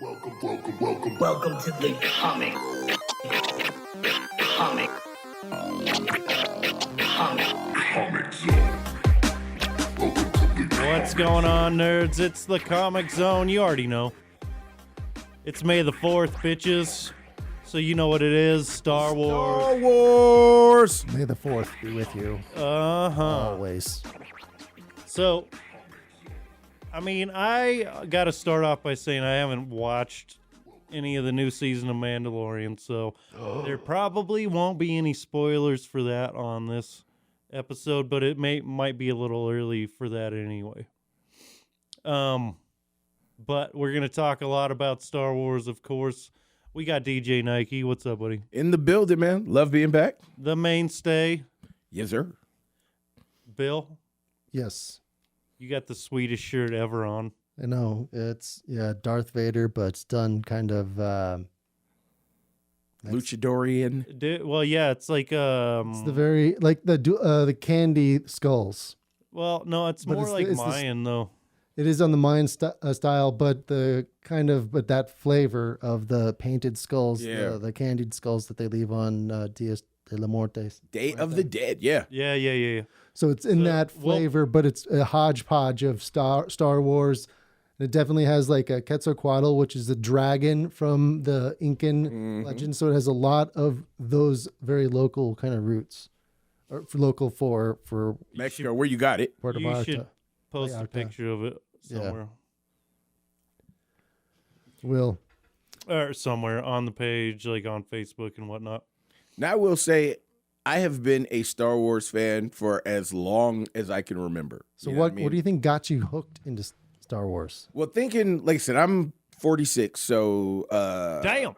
Welcome to the comic zone. What's going on, nerds? It's the Comic Zone. You already know. It's May the 4th, bitches. So you know what it is. Star Wars. Star Wars. May the 4th be with you. Always. So, I mean, I got to start off by saying I haven't watched any of the new season of Mandalorian, so there probably won't be any spoilers for that on this episode, but it might be a little early for that anyway. But we're going to talk a lot about Star Wars, of course. We got DJ Nyke. What's up, buddy? In the building, man. Love being back. The mainstay. Yes, sir. Bill, Yes. you got the sweetest shirt ever on. I know. It's, Darth Vader, but it's done kind of... Luchadorian. Well, yeah, it's like... it's the very... Like the candy skulls. Well, no, it's But more it's like the- it's Mayan, though. It is on the Mayan style, but but that flavor of the painted skulls, Yeah. the candied skulls that they leave on Dias de la Muertes. Day of the Dead, yeah. Yeah. So it's in So, that flavor, but it's a hodgepodge of Star Wars. And it definitely has like a Quetzalcoatl, which is the dragon from the Incan legend. So it has a lot of those very local kind of roots, or local for Mexico, where you got it. Puerto You Vallarta. should post a Vallarta. picture of it Yeah. somewhere. Will. Or somewhere on the page, like on Facebook and whatnot. Now, I will say, I have been a Star Wars fan for as long as I can remember. So You know what I mean? what do you think got you hooked into Star Wars? Well, thinking, like I said, I'm 46, so... Damn!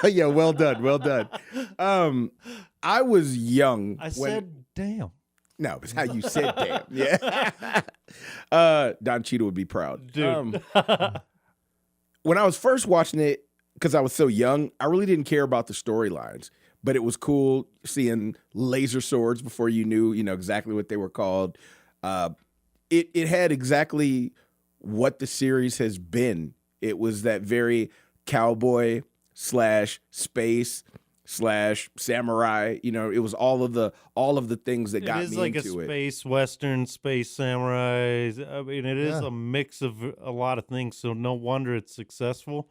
Yeah, well done. I was young. I said damn. No, it's how you said damn. Yeah. Don Cheadle would be proud. Dude. When I was first watching it, because I was so young, I really didn't care about the storylines. But it was cool seeing laser swords before you knew exactly what they were called. It had exactly what the series has been. It was that very cowboy / space / samurai. It was all of the things that got It is me like into a it. space western, space samurai. I mean, it is Yeah. a mix of a lot of things, so no wonder it's successful.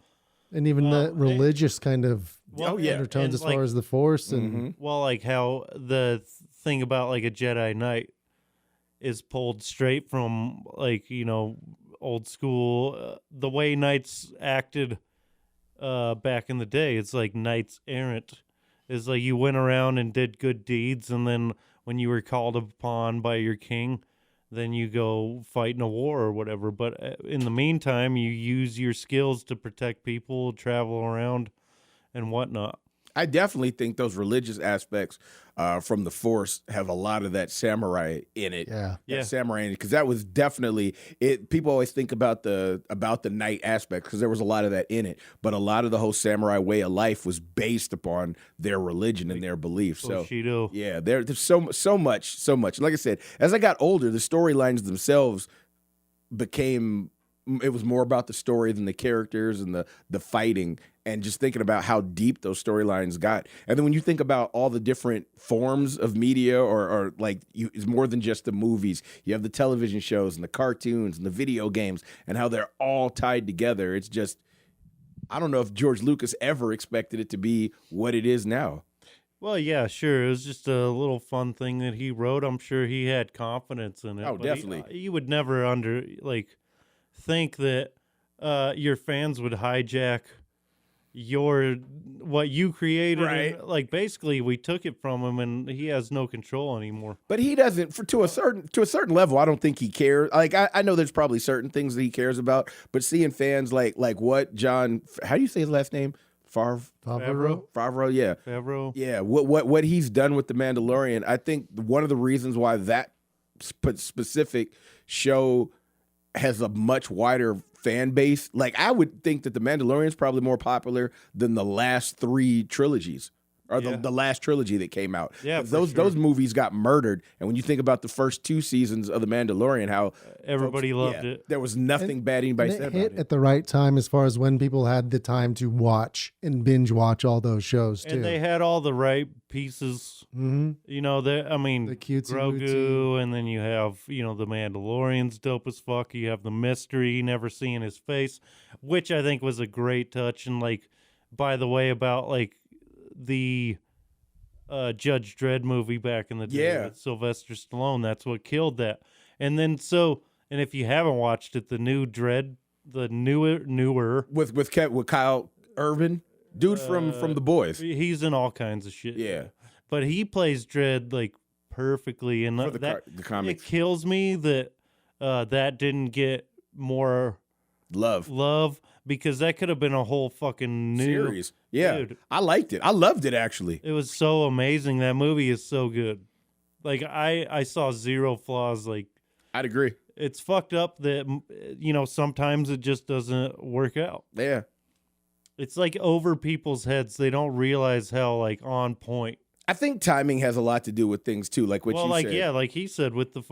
And even the religious kind of Oh, yeah. undertones and as far as the Force and Well, like how the thing about like a Jedi Knight is pulled straight from like, old school, the way knights acted back in the day. It's like knights errant. It's like you went around and did good deeds, and then when you were called upon by your king, then you go fight in a war or whatever. But in the meantime, you use your skills to protect people, travel around, and whatnot. I definitely think those religious aspects from the Force have a lot of that samurai in it. Yeah. Yeah. Samurai in it, because that was definitely it. People always think about the knight aspect because there was a lot of that in it, but a lot of the whole samurai way of life was based upon their religion and their beliefs. So Bushido. yeah, there's so much. Like I said, as I got older, the storylines themselves became. It was more about the story than the characters and the fighting, and just thinking about how deep those storylines got. And then when you think about all the different forms of media, or like it's more than just the movies. You have the television shows and the cartoons and the video games, and how they're all tied together. It's just, I don't know if George Lucas ever expected it to be what it is now. Well, yeah, sure. It was just a little fun thing that he wrote. I'm sure he had confidence in it. Oh, but definitely. You would never think that your fans would hijack what you created. Right. And, like, basically, we took it from him, and he has no control anymore. But he doesn't, to a certain level. I don't think he cares. Like I know there's probably certain things that he cares about, but seeing fans like what John, how do you say his last name? Favreau, yeah. Favreau. Yeah, what he's done with The Mandalorian, I think one of the reasons why that specific show has a much wider fan base. Like, I would think that The Mandalorian is probably more popular than the last 3 trilogies. or the last trilogy that came out. Yeah, those movies got murdered. And when you think about the first 2 seasons of The Mandalorian, how everybody loved it. There was nothing bad anybody said it about hit it. at the right time as far as when people had the time to watch and binge watch all those shows too. And they had all the right pieces. Mm-hmm. You know, the cutesy Grogu, wootsy. and then you have, the Mandalorian's dope as fuck. You have the mystery, never seeing his face, which I think was a great touch. And by the way, about the Judge Dredd movie back in the day with Sylvester Stallone, that's what killed that. And then and if you haven't watched it, the new Dredd, the newer with Kyle Urban, dude from The Boys. He's in all kinds of shit. Yeah. But he plays Dredd perfectly, and For the comics. it kills me that that didn't get more love because that could have been a whole fucking new series. Yeah, dude. I liked it. I loved it actually. It was so amazing. That movie is so good. I saw zero flaws. I'd agree. It's fucked up that sometimes it just doesn't work out. Yeah, it's over people's heads. They don't realize how on point. I think timing has a lot to do with things too, like what you said. Yeah, like he said with the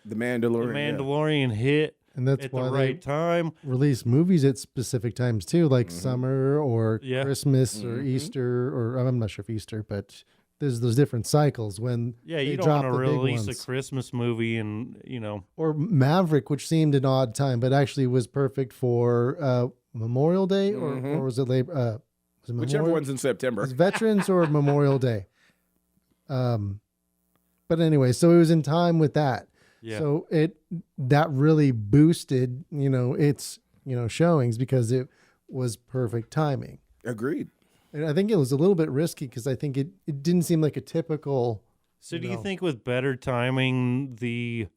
Mandalorian hit and that's at why the right time. Release movies at specific times too, like summer or Christmas or Easter, or I'm not sure if Easter, but there's those different cycles when you don't want to release a Christmas movie and or Maverick, which seemed an odd time, but actually was perfect for Memorial Day or was it Labor? Was it Whichever one's in September. It's Veterans or Memorial Day. But anyway, so it was in time with that. Yeah. So that really boosted, its showings because it was perfect timing. Agreed. And I think it was a little bit risky because I think it didn't seem like a typical. So do you think with better timing, the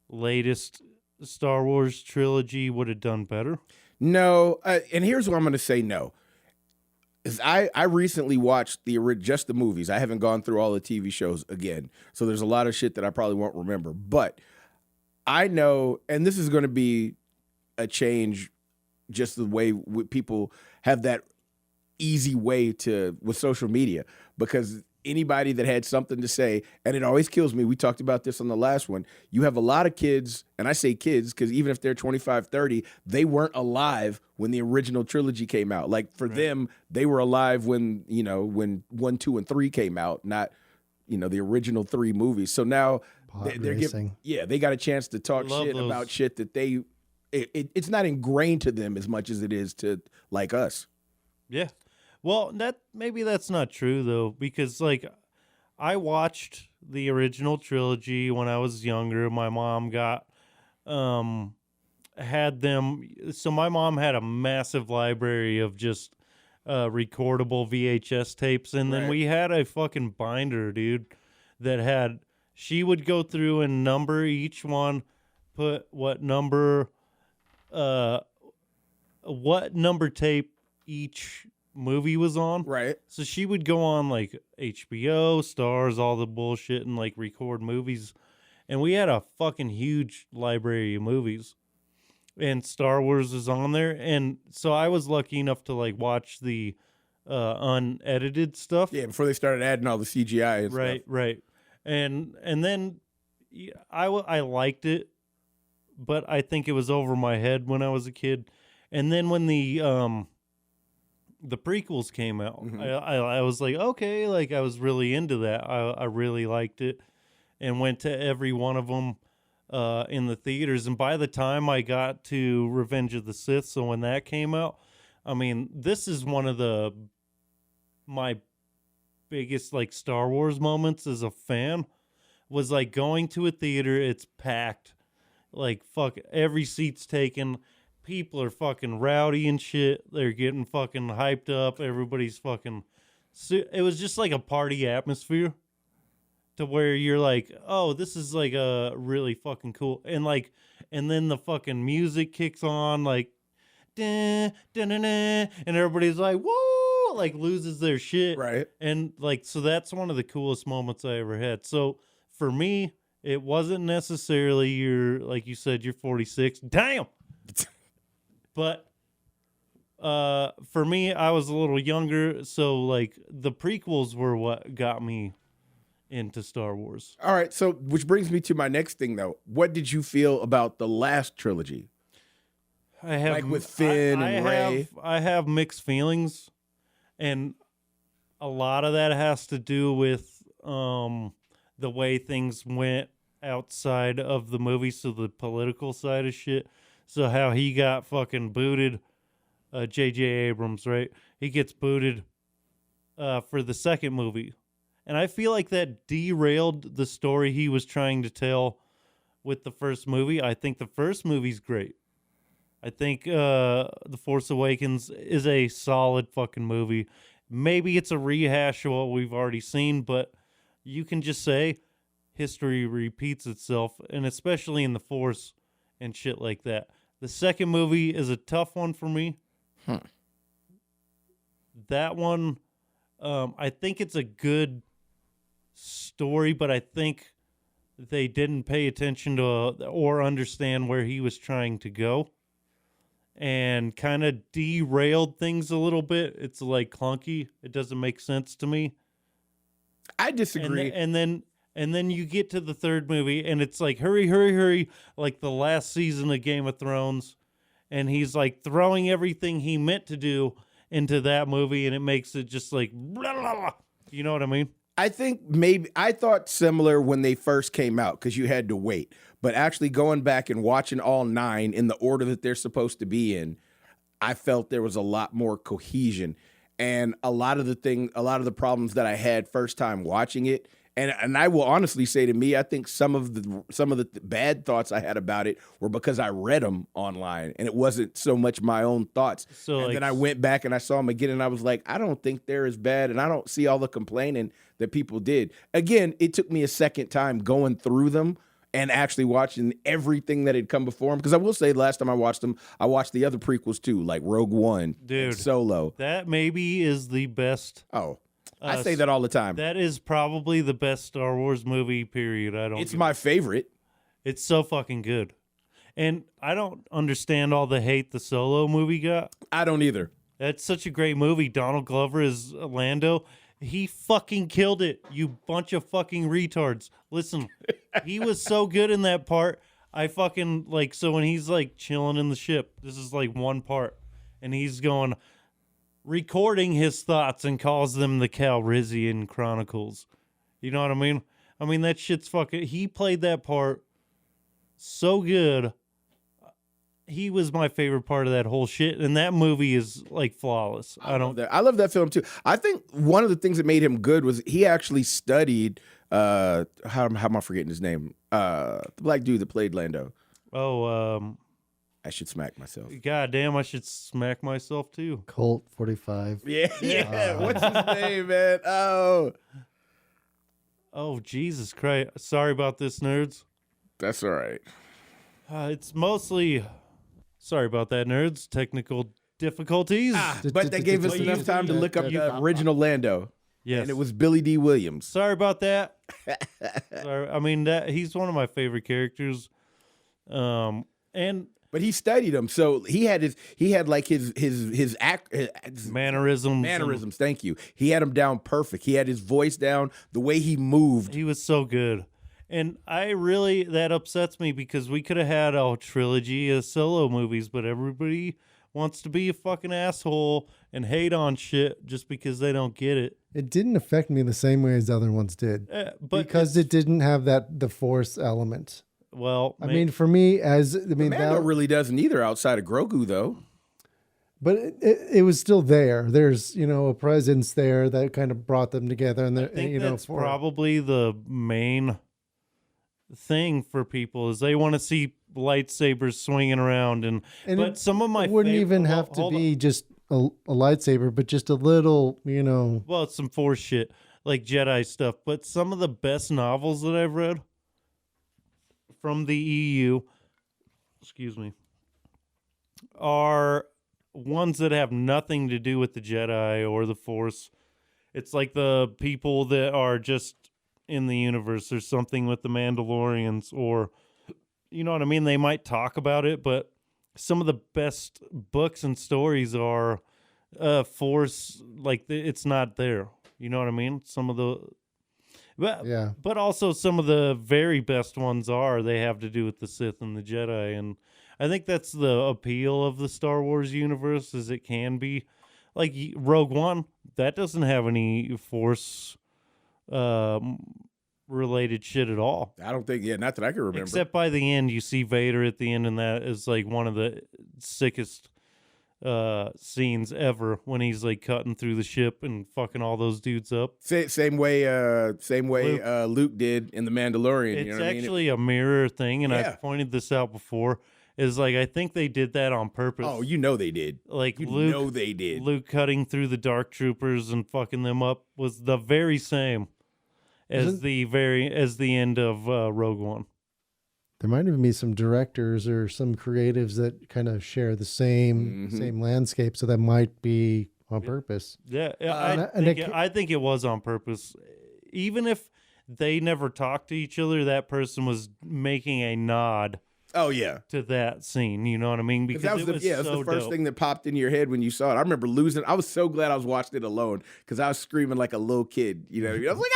latest Star Wars trilogy would have done better? No, and here's what I'm going to say no. Is I recently watched just the movies. I haven't gone through all the TV shows again. So there's a lot of shit that I probably won't remember. But I know, and this is going to be a change just the way people have that easy way with social media, because anybody that had something to say, and it always kills me. We talked about this on the last one. You have a lot of kids, and I say kids because even if they're 25, 30, they weren't alive when the original trilogy came out. For them, they were alive when 1, 2, and 3 came out, not, the original 3 movies. So now they're they got a chance to talk shit about shit that it's not ingrained to them as much as it is to us. Yeah. Well, maybe that's not true though, because I watched the original trilogy when I was younger. My mom had them. So my mom had a massive library of just recordable VHS tapes, and then we had a fucking binder, dude, that she would go through and number each one, put what number tape each movie was on. Right. So she would go on HBO, Stars, all the bullshit, and record movies. And we had a fucking huge library of movies. And Star Wars is on there. And so I was lucky enough to watch the unedited stuff. Yeah, before they started adding all the CGI and stuff. Right. And then I liked it, but I think it was over my head when I was a kid. And then when the prequels came out, I was like, okay, I was really into that. I really liked it and went to every one of them in the theaters. And by the time I got to Revenge of the Sith, so when that came out, I mean, this is one of my biggest Star Wars moments as a fan was going to a theater. It's packed, fuck, every seat's taken. People are fucking rowdy and shit. They're getting fucking hyped up. Everybody's fucking. It was just a party atmosphere, to where you're oh, this is a really fucking cool. And and then the fucking music kicks on and everybody's whoa, loses their shit. Right. And so that's one of the coolest moments I ever had. So for me, it wasn't necessarily like you said, you're 46. Damn. But For me, I was a little younger, so like the prequels were what got me into Star Wars. All right, so which brings me to my next thing, though. What did you feel about the last trilogy? I have Like with Finn and Rey? I have mixed feelings, and a lot of that has to do with the way things went outside of the movie, so the political side of shit. So how he got fucking booted, J.J. Abrams, right? He gets booted for the second movie. And I feel like that derailed the story he was trying to tell with the first movie. I think the first movie's great. I think The Force Awakens is a solid fucking movie. Maybe it's a rehash of what we've already seen, but you can just say history repeats itself, and especially in The Force and shit like that. The second movie is a tough one for me. That one, I think it's a good story, but I think they didn't pay attention to or understand where he was trying to go, and kind of derailed things a little bit. It's like clunky. It doesn't make sense to me. I disagree. And then you get to the third movie, and it's like hurry, like the last season of Game of Thrones, and he's like throwing everything he meant to do into that movie, and it makes it just like blah, blah, blah. You know what I mean? I think maybe I thought similar when they first came out because you had to wait. But actually going back and watching all 9 in the order that they're supposed to be in, I felt there was a lot more cohesion. And a lot of the problems that I had first time watching it, and I will honestly say, to me, I think some of the bad thoughts I had about it were because I read them online, and it wasn't so much my own thoughts. So and then I went back and I saw them again, and I was like, I don't think they're as bad, and I don't see all the complaining that people did. Again, it took me a second time going through them and actually watching everything that had come before them. Because I will say, the last time I watched them, I watched the other prequels too, like Rogue One, dude, and Solo. That maybe is the best. Oh, I say that all the time. That is probably the best Star Wars movie, period. It's my favorite. It's so fucking good. And I don't understand all the hate the Solo movie got. I don't either. That's such a great movie. Donald Glover is Lando. He fucking killed it, you bunch of fucking retards. Listen, he was so good in that part. I fucking, like, so when he's, like, chilling in the ship, this is, like, one part, and he's going, recording his thoughts, and calls them the Calrissian Chronicles. You know what I mean? I mean, that shit's fucking... He played that part so good. He was my favorite part of that whole shit, and that movie is, like, flawless. I love that film, too. I think one of the things that made him good was he actually studied... how am I forgetting his name? The black dude that played Lando. I should smack myself. God damn, I should smack myself too. Colt 45. Yeah. What's his name, man? Oh, Jesus Christ. Sorry about this, nerds. That's all right. It's mostly... Sorry about that, nerds. Technical difficulties. But that gave us enough time to look up the original Lando. Yes. And it was Billy D. Williams. Sorry about that. Sorry. I mean, he's one of my favorite characters. But he studied him, so he had his mannerisms. Thank you. He had him down perfect. He had his voice down, the way he moved. He was so good, and that upsets me because we could have had a trilogy of Solo movies, but everybody wants to be a fucking asshole and hate on shit just because they don't get it. It didn't affect me the same way as other ones did, because it didn't have the Force element. Well, I mean, for me, Mando really doesn't either, outside of Grogu, though. But it was still there. There's, a presence there that kind of brought them together, and I think that's probably the main thing for people is they want to see lightsabers swinging around, but some of my wouldn't even have to be just a lightsaber, but just a little, Well, it's some Force shit like Jedi stuff. But some of the best novels that I've read from the EU, are ones that have nothing to do with the Jedi or the Force. It's like the people that are just in the universe. There's something with the Mandalorians, or, you know what I mean? They might talk about it, but some of the best books and stories are Force, like it's not there. You know what I mean? Some of the, but also some of the very best ones they have to do with the Sith and the Jedi, and I think that's the appeal of the Star Wars universe, is it can be like Rogue One. That doesn't have any Force related shit at all. I don't think, not that I can remember. Except by the end, you see Vader at the end, and that is like one of the sickest scenes ever when he's like cutting through the ship and fucking all those dudes up. Same way Luke did in The Mandalorian. It's you know what actually a mirror thing, and I've pointed this out before. Is like I think they did that on purpose. Oh, you know they did. Like they did. Luke cutting through the Dark Troopers and fucking them up was the very same as the end of Rogue One. There might even be some directors or some creatives that kind of share the same landscape, so that might be on purpose. Yeah, I think it was on purpose. Even if they never talked to each other, that person was making a nod. Oh yeah, to that scene. You know what I mean? Because that was the first thing that popped in your head when you saw it. I remember losing. I was so glad I was watching it alone because I was screaming like a little kid. You know what I mean? I was like,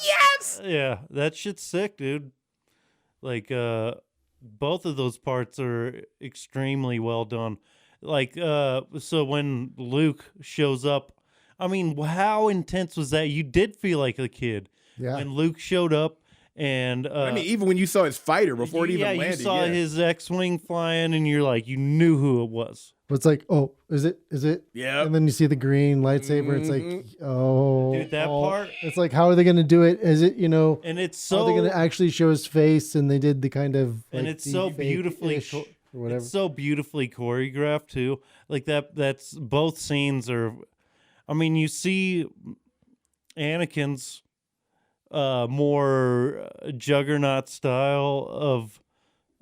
yes! Yeah, that shit's sick, dude. Like, both of those parts are extremely well done. Like, so when Luke shows up, I mean, how intense was that? You did feel like a kid when Luke showed up. And I mean, even when you saw his fighter before it even landed, you saw his X-wing flying, and you're like, you knew who it was. But it's like, oh, is it? Yeah. And then you see the green lightsaber. It's like, oh, dude, that part. It's like, how are they going to do it? Is it, And it's so. Are they going to actually show his face? And they did the kind of. Like, and it's so beautifully. Or whatever. It's so beautifully choreographed too. Like that. That's both scenes are. I mean, you see Anakin's more juggernaut style of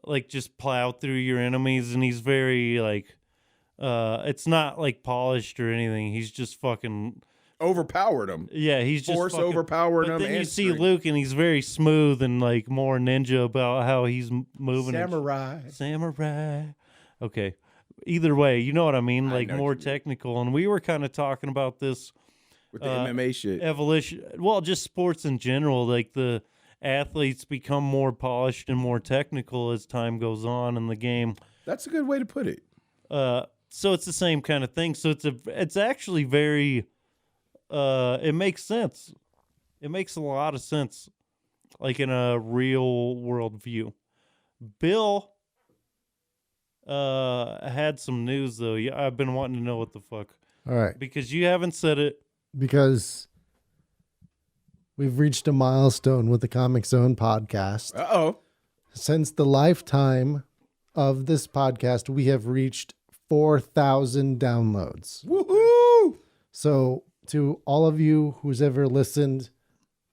like just plow through your enemies, and he's very like it's not like polished or anything. He's just fucking overpowered him. Yeah, he's just Force fucking, overpowered him. But then you see Luke, and he's very smooth and like more ninja about how he's moving. Samurai. Okay. Either way, you know what I mean. Like more technical, and we were kind of talking about this. With the MMA shit. Evolution. Well, just sports in general. Like the athletes become more polished and more technical as time goes on in the game. That's a good way to put it. So it's the same kind of thing. So it's actually very, it makes sense. It makes a lot of sense. Like in a real world view. Bill had some news though. Yeah, I've been wanting to know what the fuck. All right. Because you haven't said it. Because we've reached a milestone with the Comic Zone podcast. Uh-oh. Since the lifetime of this podcast, we have reached 4,000 downloads. Woohoo! So to all of you who's ever listened,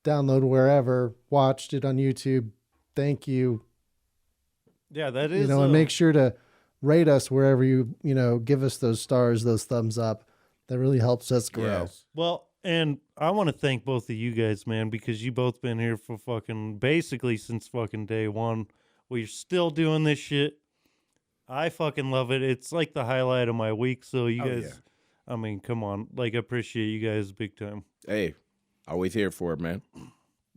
download wherever, watched it on YouTube, thank you. Yeah, that is. And make sure to rate us wherever you give us those stars, those thumbs up. That really helps us grow. Yes. Well, and I want to thank both of you guys, man, because you both been here for fucking basically since fucking day one. We're still doing this shit. I fucking love it. It's like the highlight of my week. So you guys, I mean, come on. Like, I appreciate you guys big time. Hey, always here for it, man.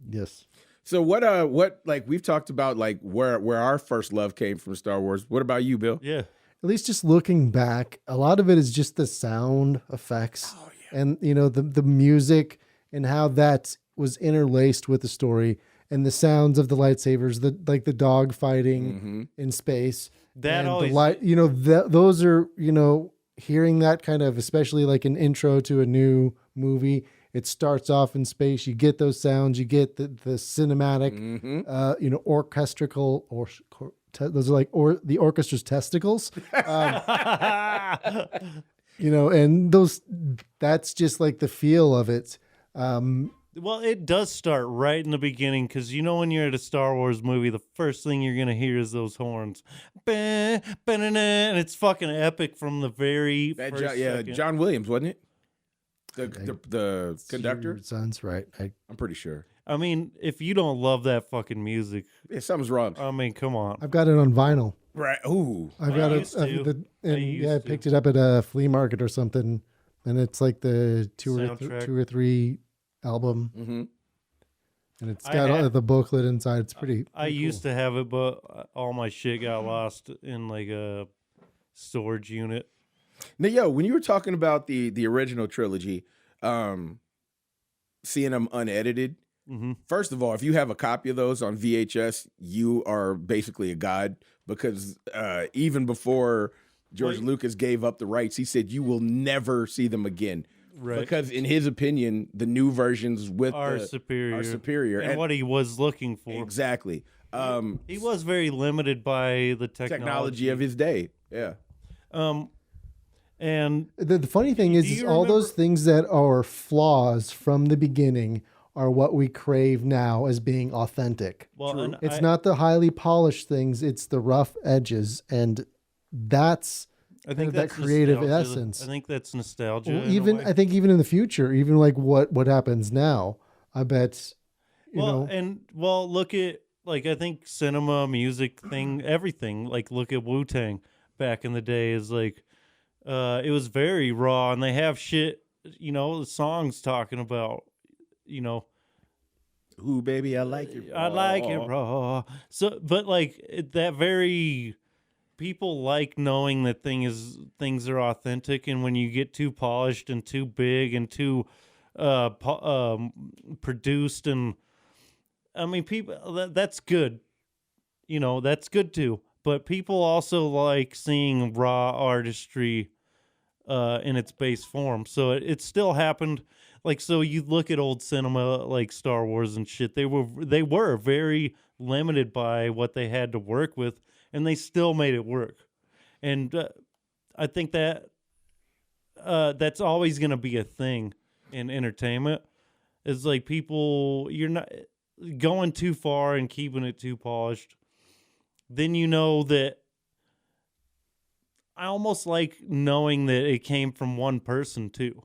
Yes. So what like we've talked about like where our first love came from Star Wars. What about you, Bill? Yeah. At least just looking back, a lot of it is just the sound effects and, the music and how that was interlaced with the story and the sounds of the lightsabers, the dog fighting in space. That and always, those are, hearing that kind of, especially like an intro to a new movie. It starts off in space. You get those sounds. You get the cinematic, orchestral or. Those are like the orchestra's testicles, and that's just like the feel of it. Well, it does start right in the beginning because when you're at a Star Wars movie, the first thing you're gonna hear is those horns, and it's fucking epic from the very first second. John Williams, wasn't it? The conductor. Sounds right. I'm pretty sure. I mean, if you don't love that fucking music, something's wrong. I mean, come on. I've got it on vinyl. Right. Ooh. I've got it. used to. I picked it up at a flea market or something, and it's like the two or three album, and it's got the booklet inside. It's pretty. I used to have it, but all my shit got lost in like a storage unit. Now, yo, when you were talking about the original trilogy, seeing them unedited. First of all, if you have a copy of those on VHS, you are basically a god, because even before George Lucas gave up the rights, he said you will never see them again. Right. Because in his opinion, the new versions are superior. And what he was looking for. Exactly. He was very limited by the technology of his day. Yeah. And the funny thing is all those things that are flaws from the beginning are what we crave now as being authentic. Well, it's not the highly polished things; it's the rough edges, and that's that creative essence. I think that's nostalgia. Well, I think even in the future, even like what happens now, I bet. Look at I think cinema, music thing, everything. Like look at Wu-Tang back in the day is like, it was very raw, and they have shit. The songs talking about. Ooh, baby, I like it raw. I like it raw. So, but that very people like knowing that things are authentic, and when you get too polished and too big and too produced, and I mean, people that's good. That's good too. But people also like seeing raw artistry in its base form. So it still happened. So you look at old cinema like Star Wars and shit, they were very limited by what they had to work with, and they still made it work. And I think that that's always going to be a thing in entertainment. Is like people, you're not going too far and keeping it too polished. Then that I almost like knowing that it came from one person too.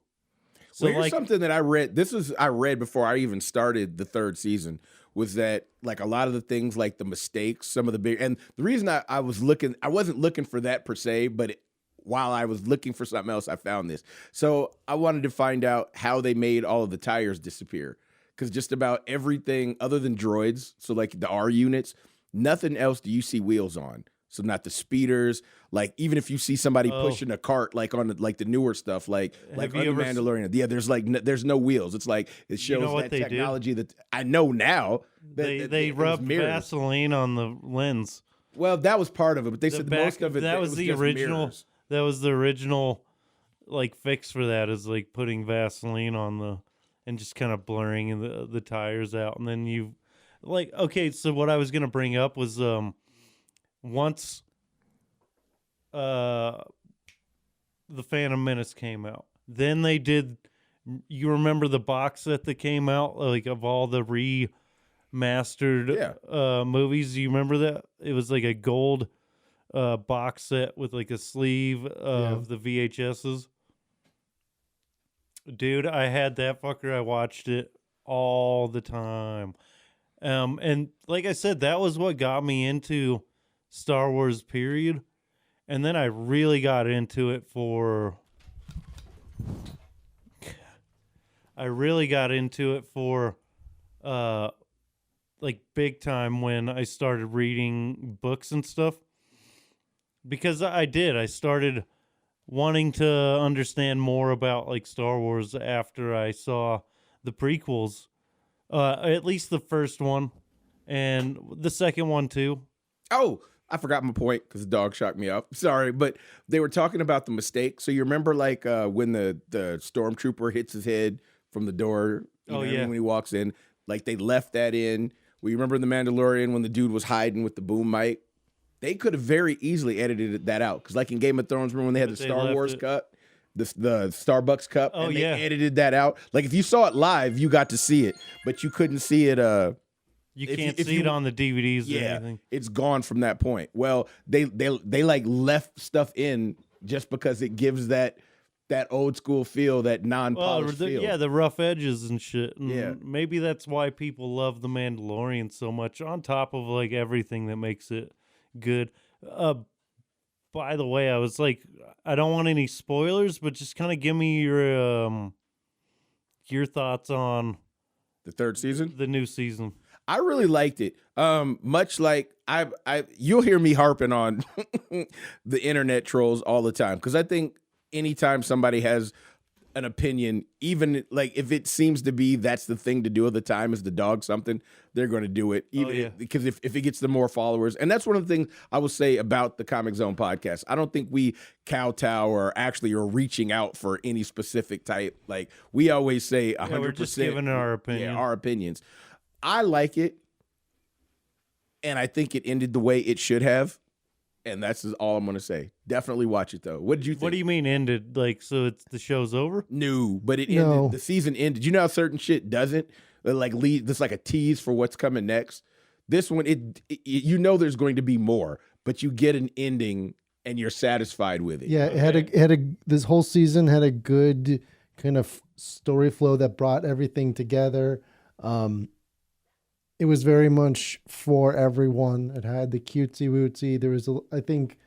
So here's something that I read. I read before I even started the third season, was that a lot of the things, like the mistakes, some of the big, and the reason I wasn't looking for that per se, but while I was looking for something else, I found this. So I wanted to find out how they made all of the tires disappear, because just about everything other than droids, so like the R units, nothing else do you see wheels on. So not the speeders, even if you see somebody pushing a cart, on the newer stuff, like under Mandalorian, there's no wheels. It's it shows that technology that I know now. They rubbed Vaseline on the lens. Well, that was part of it, but they said most of it was the original. Mirrors. That was the original, fix for that is putting Vaseline on and just kind of blurring the tires out, and then you, okay. So what I was gonna bring up was once the Phantom Menace came out, then they did, you remember the box set that came out of all the remastered movies? You remember that? It was a gold box set with a sleeve of the VHSs. Dude, I had that fucker. I watched it all the time. And like I said, that was what got me into Star Wars period, and then I really got into it for big time when I started reading books and stuff, because I started wanting to understand more about Star Wars after I saw the prequels, at least the first one and the second one too. Oh, I forgot my point because the dog shocked me up. Sorry, but they were talking about the mistake. So you remember when the stormtrooper hits his head from the door when he walks in? They left that in. Well, you remember in The Mandalorian when the dude was hiding with the boom mic? They could have very easily edited that out. Because in Game of Thrones, remember when they had the Star Wars cup? The Starbucks cup? Oh, and they edited that out. If you saw it live, you got to see it. But you couldn't see it... You can't see it on the DVDs or anything. It's gone from that point. Well, they left stuff in just because it gives that old school feel, that non-polished feel. Yeah, the rough edges and shit. And Yeah. maybe that's why people love The Mandalorian so much, on top of everything that makes it good. By the way, I was like, I don't want any spoilers, but just kind of give me your thoughts on The third season? the new season. I really liked it. Much like you'll hear me harping on the internet trolls all the time, because I think anytime somebody has an opinion, even like if it seems to be that's the thing to do at the time is to dog something, they're going to do it. Even because if it gets them more followers, and that's one of the things I will say about the Comic Zone podcast. I don't think we kowtow or actually are reaching out for any specific type. Like we always say, 100%. We're just giving our opinion. Yeah, our opinions. I like it, and I think it ended the way it should have. And that's all I'm going to say. Definitely watch it, though. What did you think? What do you mean ended? Like, so the show's over? No, but it No. ended. The season ended. You know how certain shit doesn't? Like, this like a tease for what's coming next. This one, you know there's going to be more, but you get an ending and you're satisfied with it. Yeah, it had a this whole season had a good kind of story flow that brought everything together. It was very much for everyone. It had the cutesy wootsy. There was, I think,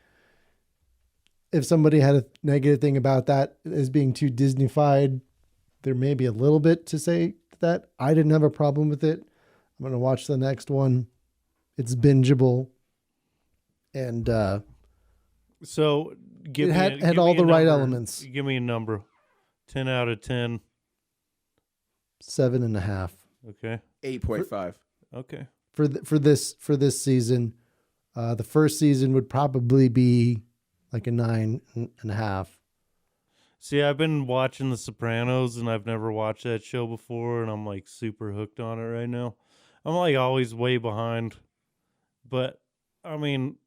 if somebody had a negative thing about that as being too Disney-fied, there may be a little bit to say that. I didn't have a problem with it. I'm going to watch the next one. It's bingeable. And So give it me had give all me a the right number. elements. Give me a number. 10 out of 10. 7.5. Okay. 8.5. Okay. For this season. The first season would probably be like a 9.5. See, I've been watching The Sopranos, and I've never watched that show before, and I'm like super hooked on it right now. I'm like always way behind, but I mean,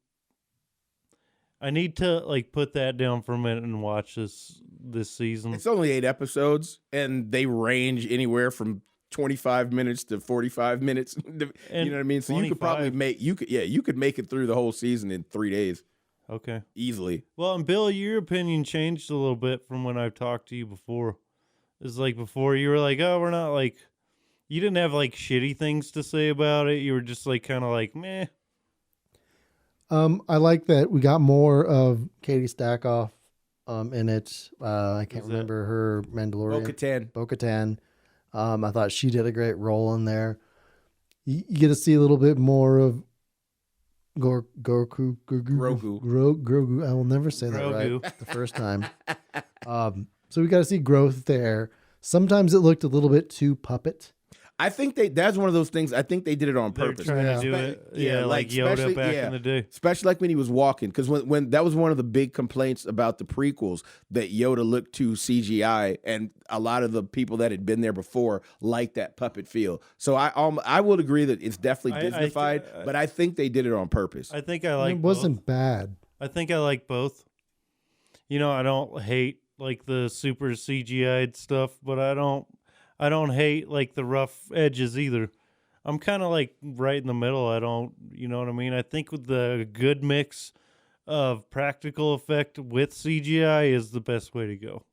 I need to like put that down for a minute and watch this season. It's only 8 episodes, and they range anywhere from 25 minutes to 45 minutes. You know what I mean? So you could probably you could make it through the whole season in 3 days. Okay. Easily. Well, and Bill, your opinion changed a little bit from when I've talked to you before. It's like before you were like, oh, we're not like, you didn't have like shitty things to say about it. You were just like kind of like, meh. I like that we got more of Katie Stackoff in it. I can't remember her Mandalorian. Bo-Katan. I thought she did a great role in there. You get to see a little bit more of Grogu. I will never say that right the first time. So we got to see growth there. Sometimes it looked a little bit too puppet. I think that's one of those things. I think they did it on They're purpose. trying to do it. Yeah, like Yoda back in the day. Especially like when he was walking. Because when that was one of the big complaints about the prequels, that Yoda looked too CGI, and a lot of the people that had been there before liked that puppet feel. So I would agree that it's definitely Disney-fied, but I think they did it on purpose. I think I like It wasn't bad. I think I like both. You know, I don't hate like the super CGI'd stuff, but I don't hate like the rough edges either. I'm kind of like right in the middle. I don't, you know what I mean? I think with the good mix of practical effect with CGI is the best way to go.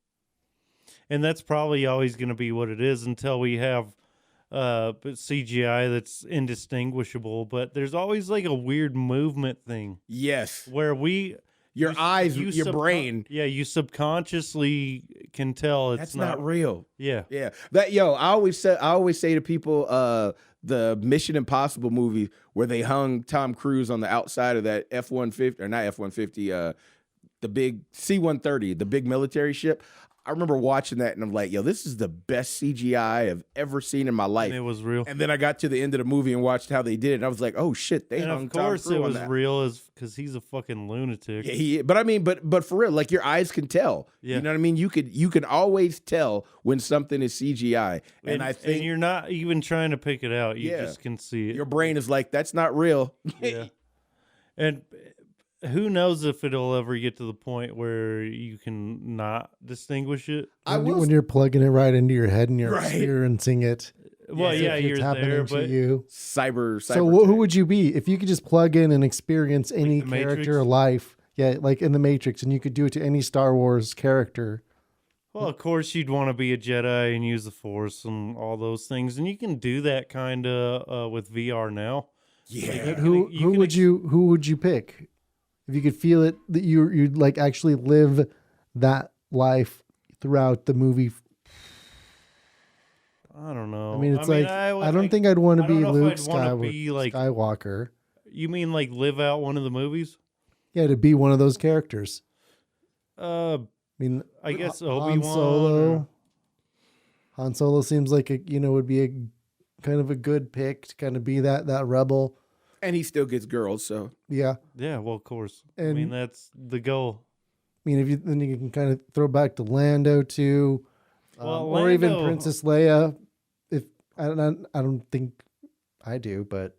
And that's probably always going to be what it is until we have CGI that's indistinguishable. But there's always like a weird movement thing. Yes. Where your eyes, your brain. Yeah, you subconsciously can tell that's not real. Yeah. Yeah. I always say to people, the Mission Impossible movie where they hung Tom Cruise on the outside of that F-150, or not F-150, the big C-130, the big military ship. I remember watching that and I'm like, yo, this is the best CGI I've ever seen in my life. And it was real. And then I got to the end of the movie and watched how they did it. And I was like, oh shit, they hung Tom Cruise on that. Of course it was real, is because he's a fucking lunatic. Yeah, but I mean, but for real, like your eyes can tell. Yeah. You know what I mean? You can always tell when something is CGI. And I think you're not even trying to pick it out. You just can see it. Your brain is like, that's not real. Yeah. And who knows if it'll ever get to the point where you can not distinguish it? When you're plugging it right into your head and you're experiencing it. Well, yeah, you're there, but cyber. So who would you be if you could just plug in and experience any character or life? Yeah, like in the Matrix, and you could do it to any Star Wars character. Well, of course you'd want to be a Jedi and use the Force and all those things, and you can do that kind of with VR now. Yeah. Who would you pick? if you could feel it, that you'd like actually live that life throughout the movie. I don't know. I mean, it's I don't think I'd want to be Luke Skywalker. You mean like live out one of the movies? Yeah, to be one of those characters. I mean, I guess Han Obi-Wan. Solo. Han Solo seems like would be a kind of a good pick to kind of be that rebel. And he still gets girls, so Yeah. Yeah, well, of course. I And- mean, that's the goal. I mean, then you can kind of throw back to Lando too, Well, or even Lando- Princess Leia. If I don't think I do, but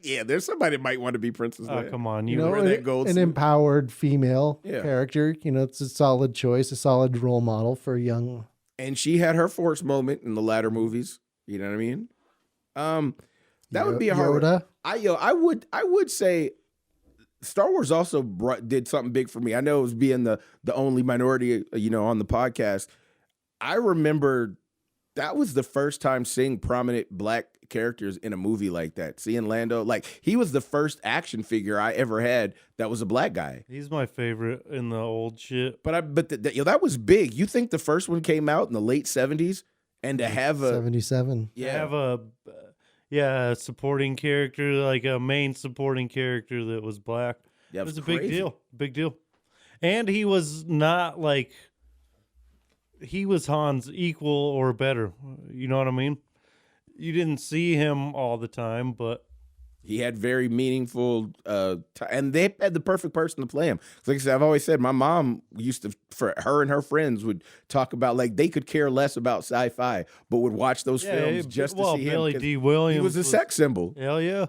yeah, there's somebody that might want to be Princess Oh, Leia. come on. you You know, wear that gold an suit. empowered female Yeah. character. It's a solid choice, a solid role model for a young. And she had her Force moment in the latter movies. You know what I mean? That would be a hard. Yoda. I would say Star Wars also did something big for me. I know it was being the only minority, on the podcast. I remember that was the first time seeing prominent black characters in a movie like that. Seeing Lando, like he was the first action figure I ever had that was a black guy. He's my favorite in the old shit. But that was big. You think the first one came out in the late 70s, and to have a 77. To have a supporting character, like a main supporting character that was black. Yeah, It was a crazy. big deal. And he was not like, he was Han's equal or better. You know what I mean? You didn't see him all the time, but He had very meaningful, and they had the perfect person to play him. Like I said, I've always said my mom used to, for her and her friends would talk about like they could care less about sci-fi, but would watch those films just to see Billy him. 'Cause D. Williams. He was a sex symbol. Hell yeah.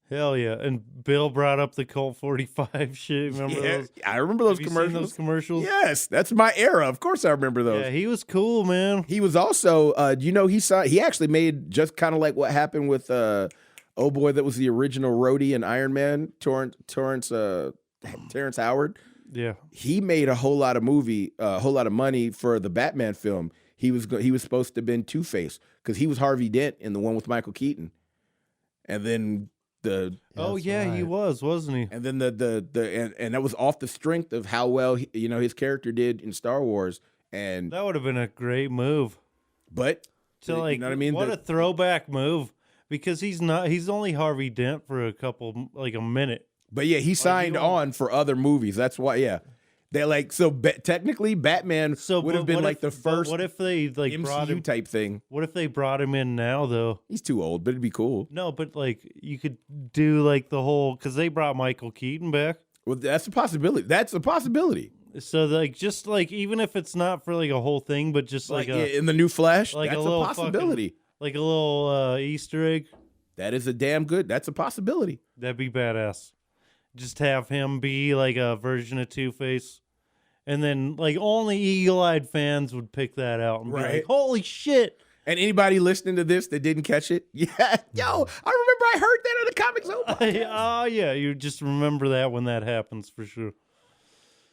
Hell yeah. And Bill brought up the Colt 45 shit. Remember Yeah, those? I remember those Have you seen commercials. those commercials? Yes, that's my era. Of course, I remember those. Yeah, he was cool, man. He was also, he actually made just kind of like what happened with oh boy, that was the original roadie in Iron Man, Terrence Howard. Yeah. He made a whole lot of money for the Batman film. He was supposed to have been Two-Face because he was Harvey Dent in the one with Michael Keaton, and then He was, wasn't he? and then and that was off the strength of how well his character did in Star Wars, and That would have been a great move. but To like, you know what I mean? what a throwback move. Because he's only Harvey Dent for a minute. But yeah, he signed on for other movies. That's why. Yeah, they technically Batman would have been like the first. What if they like brought MCU him? type thing? What if they brought him in now though? He's too old, but it'd be cool. No, but like you could do like the whole, because they brought Michael Keaton back. Well, that's a possibility. That's a possibility. So like just like, even if it's not for like a whole thing, but just like a in the new Flash, like a that's a little possibility. like a little Easter egg. That is a damn good. That's a possibility. That'd be badass. Just have him be like a version of Two-Face. And then like only eagle-eyed fans would pick that out and be Right. like, holy shit. And anybody listening to this that didn't catch it, yeah, yo, I remember I heard that in the Comic Zone podcast. Oh yeah, you just remember that when that happens for sure.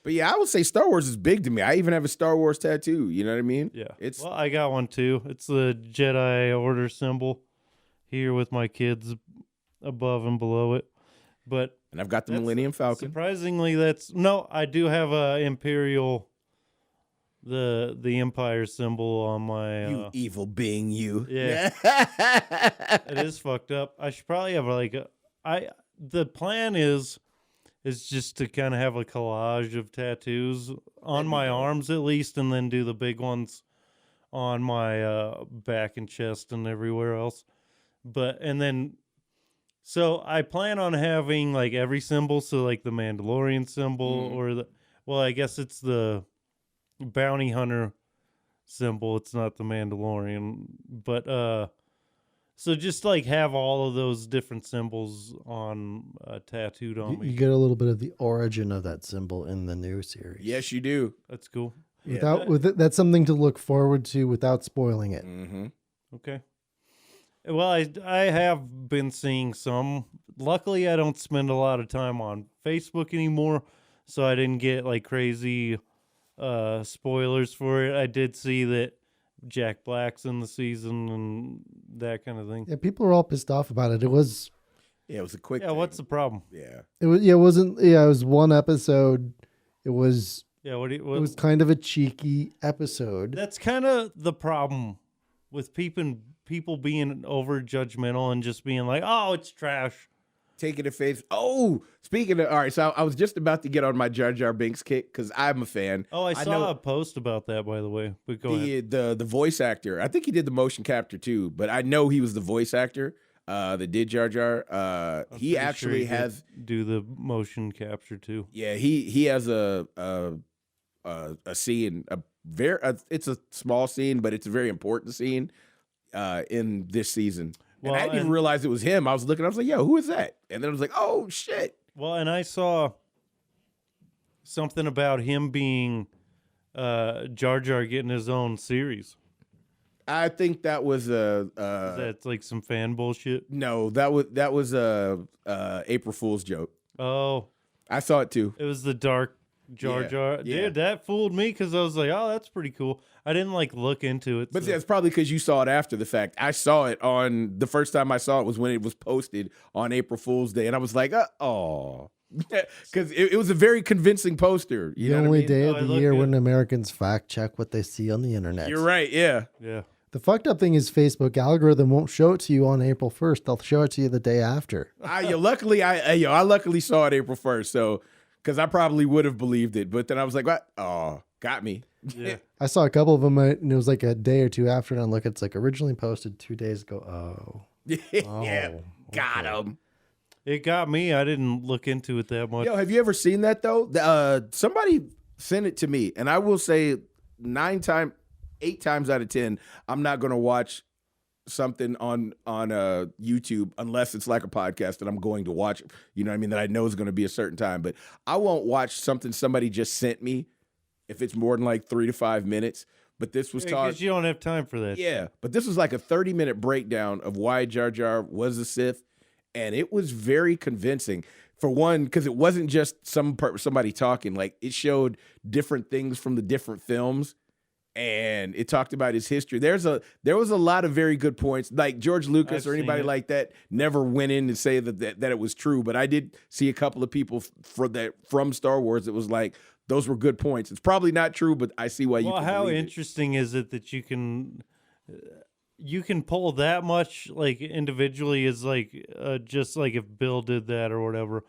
But yeah, I would say Star Wars is big to me. I even have a Star Wars tattoo. You know what I mean? Yeah. It's Well, I got one too. It's the Jedi Order symbol here with my kids above and below it. But and I've got the that's- Millennium Falcon. surprisingly, I do have a Imperial, the Empire symbol on my. You evil being, you. Yeah. It is fucked up. I should probably have the plan is just to kind of have a collage of tattoos on my arms at least, and then do the big ones on my back and chest and everywhere else. So I plan on having like every symbol, so like the Mandalorian symbol I guess it's the bounty hunter symbol. It's not the Mandalorian, but so just like have all of those different symbols on tattooed on You me. get a little bit of the origin of that symbol in the new series. Yes, you do. That's cool. That's something to look forward to without spoiling it. Mm-hmm. Okay. Well, I have been seeing some. Luckily, I don't spend a lot of time on Facebook anymore, so I didn't get like crazy spoilers for it. I did see that Jack Black's in the season and that kind of thing. Yeah, people are all pissed off about it. It was Yeah, it was a quick. Yeah, thing. what's the problem? Yeah. It was. Yeah, it wasn't. Yeah, it was one episode. It was. Yeah, It was kind of a cheeky episode. That's kind of the problem with people being over judgmental and just being like, "Oh, it's trash." Taking it face. Oh, speaking of, all right. So I was just about to get on my Jar Jar Binks kick because I'm a fan. Oh, I saw know a post about that, by the way. But go ahead. the voice actor. I think he did the motion capture too, but I know he was the voice actor that did Jar Jar. He actually has do the motion capture too. Yeah, he has a scene, it's a small scene, but it's a very important scene in this season. Well, and I didn't even realize it was him. I was looking, I was like, yo, who is that? And then I was like, oh, shit. Well, and I saw something about him being Jar Jar getting his own series. I think that was That's like some fan bullshit. No, that was a April Fool's joke. Oh, I saw it too. it was the dark Jar Yeah, Jar. yeah. Dude, that fooled me because I was like, oh, that's pretty cool. I didn't like look into it. But so- that's probably because you saw it after the fact. I saw it on the first time I saw it was when it was posted on April Fool's Day, and I was like, oh, because it was a very convincing poster. You The know what I only mean? day Oh, of it the looked year good. when Americans fact check what they see on the internet. You're right. Yeah. yeah. The fucked up thing is Facebook algorithm won't show it to you on April 1st. They'll show it to you the day after. Luckily, I luckily saw it April 1st, so because I probably would have believed it, but then I was like, what? Oh, got me. Yeah. I saw a couple of them, and it was like a day or two after, and I look, it's like originally posted 2 days ago. Oh. Yeah, got him. It got me. I didn't look into it that much. Yo, have you ever seen that though? Somebody sent it to me, and I will say 8 times out of 10, I'm not gonna watch something on YouTube unless it's like a podcast that I'm going to watch. You know what I mean? That I know is going to be a certain time, but I won't watch something somebody just sent me if it's more than like 3 to 5 minutes. But this was talking. Because you don't have time for that. Yeah, but this was like a 30-minute breakdown of why Jar Jar was a Sith, and it was very convincing. For one, because it wasn't just somebody talking. Like, it showed different things from the different films, and it talked about his history. There was a lot of very good points. Like George Lucas I've or anybody seen it. like that never went in to say that it was true, but I did see a couple of people from Star Wars that was like, those were good points. It's probably not true, but I see why you. Well, can how believe it. interesting is it that you can pull that much like individually is like just like if Bill did that or whatever,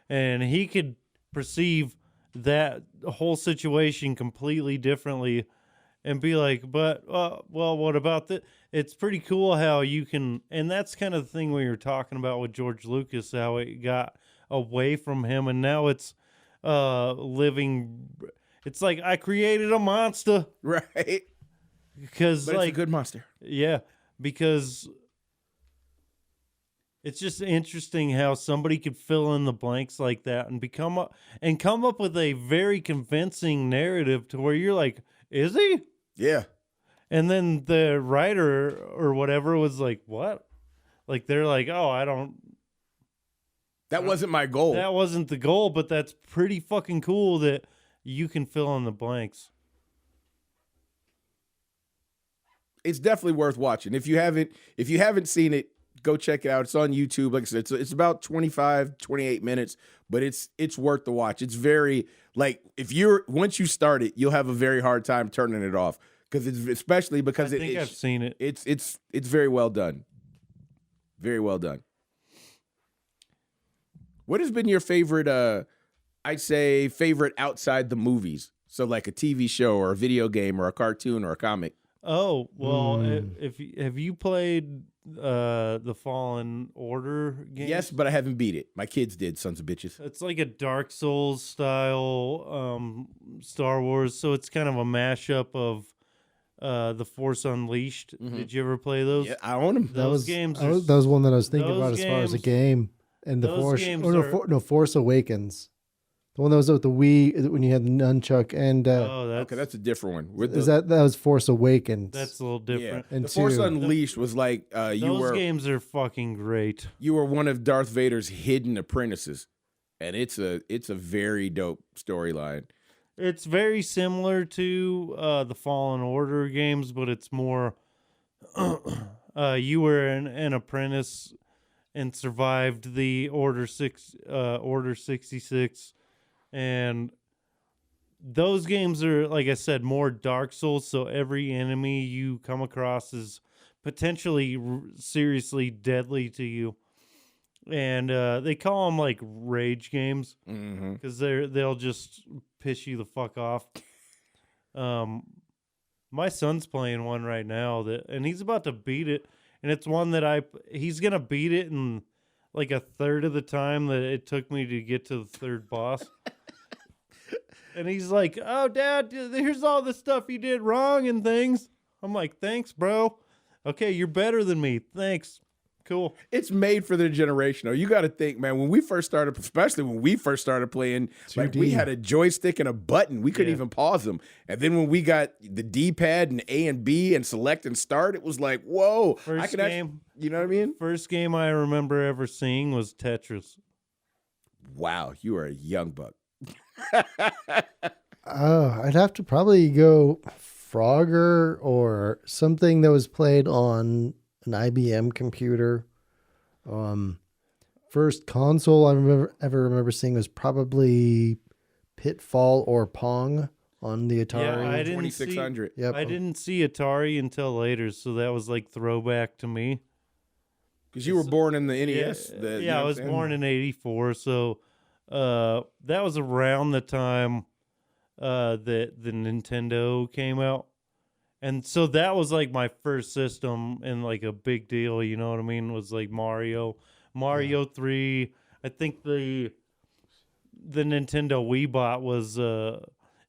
and he could perceive that whole situation completely differently and be like, but well, what about that? It's pretty cool how you can, and that's kind of the thing we were talking about with George Lucas, how it got away from him, and now it's living. It's like I created a monster, Right? because But like it's a good monster. yeah, because it's just interesting how somebody could fill in the blanks like that and come up with a very convincing narrative to where you're like, is he? Yeah. And then the writer or whatever was like, what? Like they're like, oh, I don't. That wasn't my goal. That wasn't the goal, but that's pretty fucking cool that you can fill in the blanks. It's definitely worth watching. If you haven't seen it, go check it out. It's on YouTube. Like I said, it's about 25, 28 minutes, but it's worth the watch. It's very, like, once you start it, you'll have a very hard time turning it off because I think I've seen it. It's very well done. Very well done. What has been your favorite, I'd say favorite outside the movies? So like a TV show or a video game or a cartoon or a comic. Oh, well, have you played the Fallen Order game? Yes, but I haven't beat it. My kids did, sons of bitches. It's like a Dark Souls style Star Wars, so it's kind of a mashup of The Force Unleashed. Did you ever play those? Yeah, I own them. Those games are That was one that I was thinking those about as far as a games- game. And the those Force, games Force Awakens. The one that was with the Wii when you had the nunchuck and oh, That's a different one. With is that was Force Awakens. that's a little yeah. different. And The Force two. Unleashed was like Those games are fucking great. you were one of Darth Vader's hidden apprentices, and it's a very dope storyline. It's very similar to the Fallen Order games, but it's more you were an apprentice and survived the Order 66, and those games are, like I said, more Dark Souls. So every enemy you come across is potentially seriously deadly to you, and they call them like rage games because they'll just piss you the fuck off. My son's playing one right now and he's about to beat it, and it's one that he's gonna beat it in like a third of the time that it took me to get to the third boss. And he's like, "Oh, Dad, here's all the stuff you did wrong and things." I'm like, "Thanks, bro. Okay, you're better than me. Thanks. Cool." It's made for their generation. You got to think, man, when we first started, especially when we first started playing, like we had a joystick and a button. We couldn't even pause them. And then when we got the D-pad and A and B and select and start, it was like, whoa. First game, you know what I mean? First game I remember ever seeing was Tetris. Wow, you are a young buck. I'd have to probably go Frogger or something that was played on an IBM computer. First console I remember seeing was probably Pitfall or Pong on the Atari. Yeah, I didn't 2600. Yep. I didn't see Atari until later, so that was like throwback to me. Because you were born in the NES. I was born in '84, so that was around the time that the Nintendo came out. And so that was like my first system and like a big deal, you know what I mean? Was like Mario 3. I think the Nintendo we bought was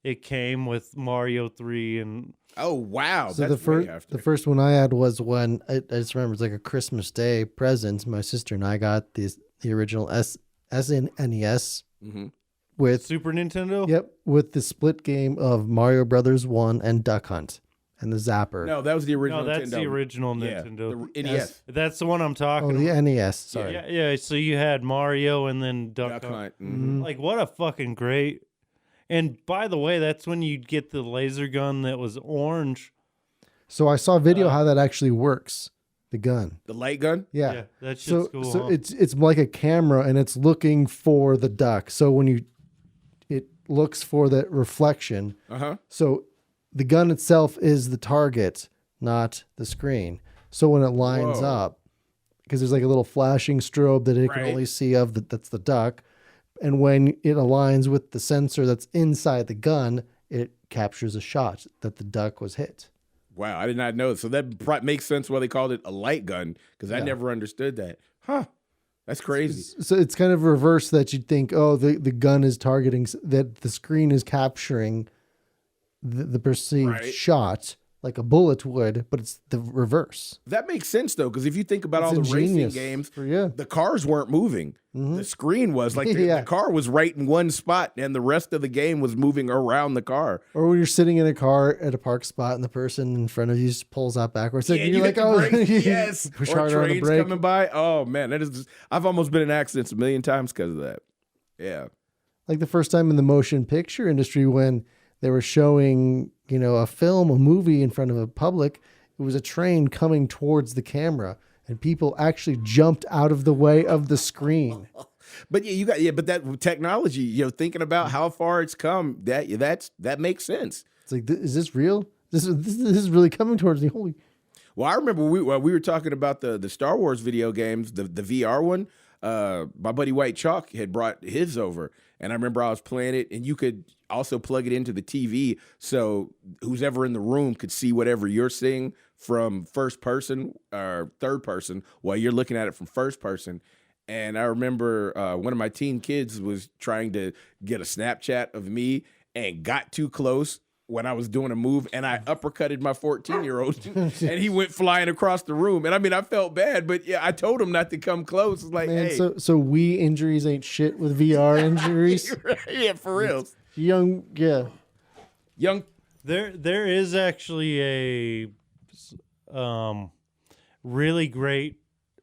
it came with Mario 3 and oh wow. So that's the first one I had was when I just remember it was like a Christmas Day present. My sister and I got the original SNES with Super Nintendo? Yep, with the split game of Mario Brothers 1 and Duck Hunt and the Zapper. No, that was the original. No, that's Nintendo. the original Nintendo. The NES. That's the one I'm talking Oh, about. the NES. Sorry. Yeah, so you had Mario and then Duck Duck Hunt. Hunt. Like, what a fucking great. And by the way, that's when you'd get the laser gun that was orange. So I saw a video how that actually works. The gun. The light gun? Yeah. That shit's cool. So huh? it's like a camera and it's looking for the duck. So when it looks for that reflection. So the gun itself is the target, not the screen. So when it lines up, because there's like a little flashing strobe that it can only see that's the duck. And when it aligns with the sensor that's inside the gun, it captures a shot that the duck was hit. Wow, I did not know. So that makes sense why they called it a light gun, because I never understood that. Huh. That's crazy. So it's kind of reverse that you'd think, oh, the gun is targeting, that the screen is capturing the perceived shot like a bullet would, but it's the reverse. That makes sense, though, because if you think about all the racing games, the cars weren't moving. The screen was like the car was right in one spot, and the rest of the game was moving around the car. Or when you're sitting in a car at a park spot and the person in front of you just pulls out backwards, and you're like, oh, yes, push or harder on the trains brake. coming by. Oh man, that is. I've almost been in accidents a million times because of that. Yeah, like the first time in the motion picture industry when they were showing, a film, a movie in front of a public. It was a train coming towards the camera, and people actually jumped out of the way of the screen. But but that technology, thinking about how far it's come, that makes sense. It's like, is this real? This is really coming towards me. Holy. Well, I remember we were talking about the Star Wars video games, the VR one. My buddy White Chalk had brought his over, and I remember I was playing it, and you could also plug it into the TV, so who's ever in the room could see whatever you're seeing from first person or third person while you're looking at it from first person. And I remember one of my teen kids was trying to get a Snapchat of me and got too close when I was doing a move, and I uppercutted my 14-year-old, and he went flying across the room. And I mean, I felt bad, but I told him not to come close. It's like, man, hey. So Wii injuries ain't shit with VR injuries. Yeah, for real. Young. There is actually a really great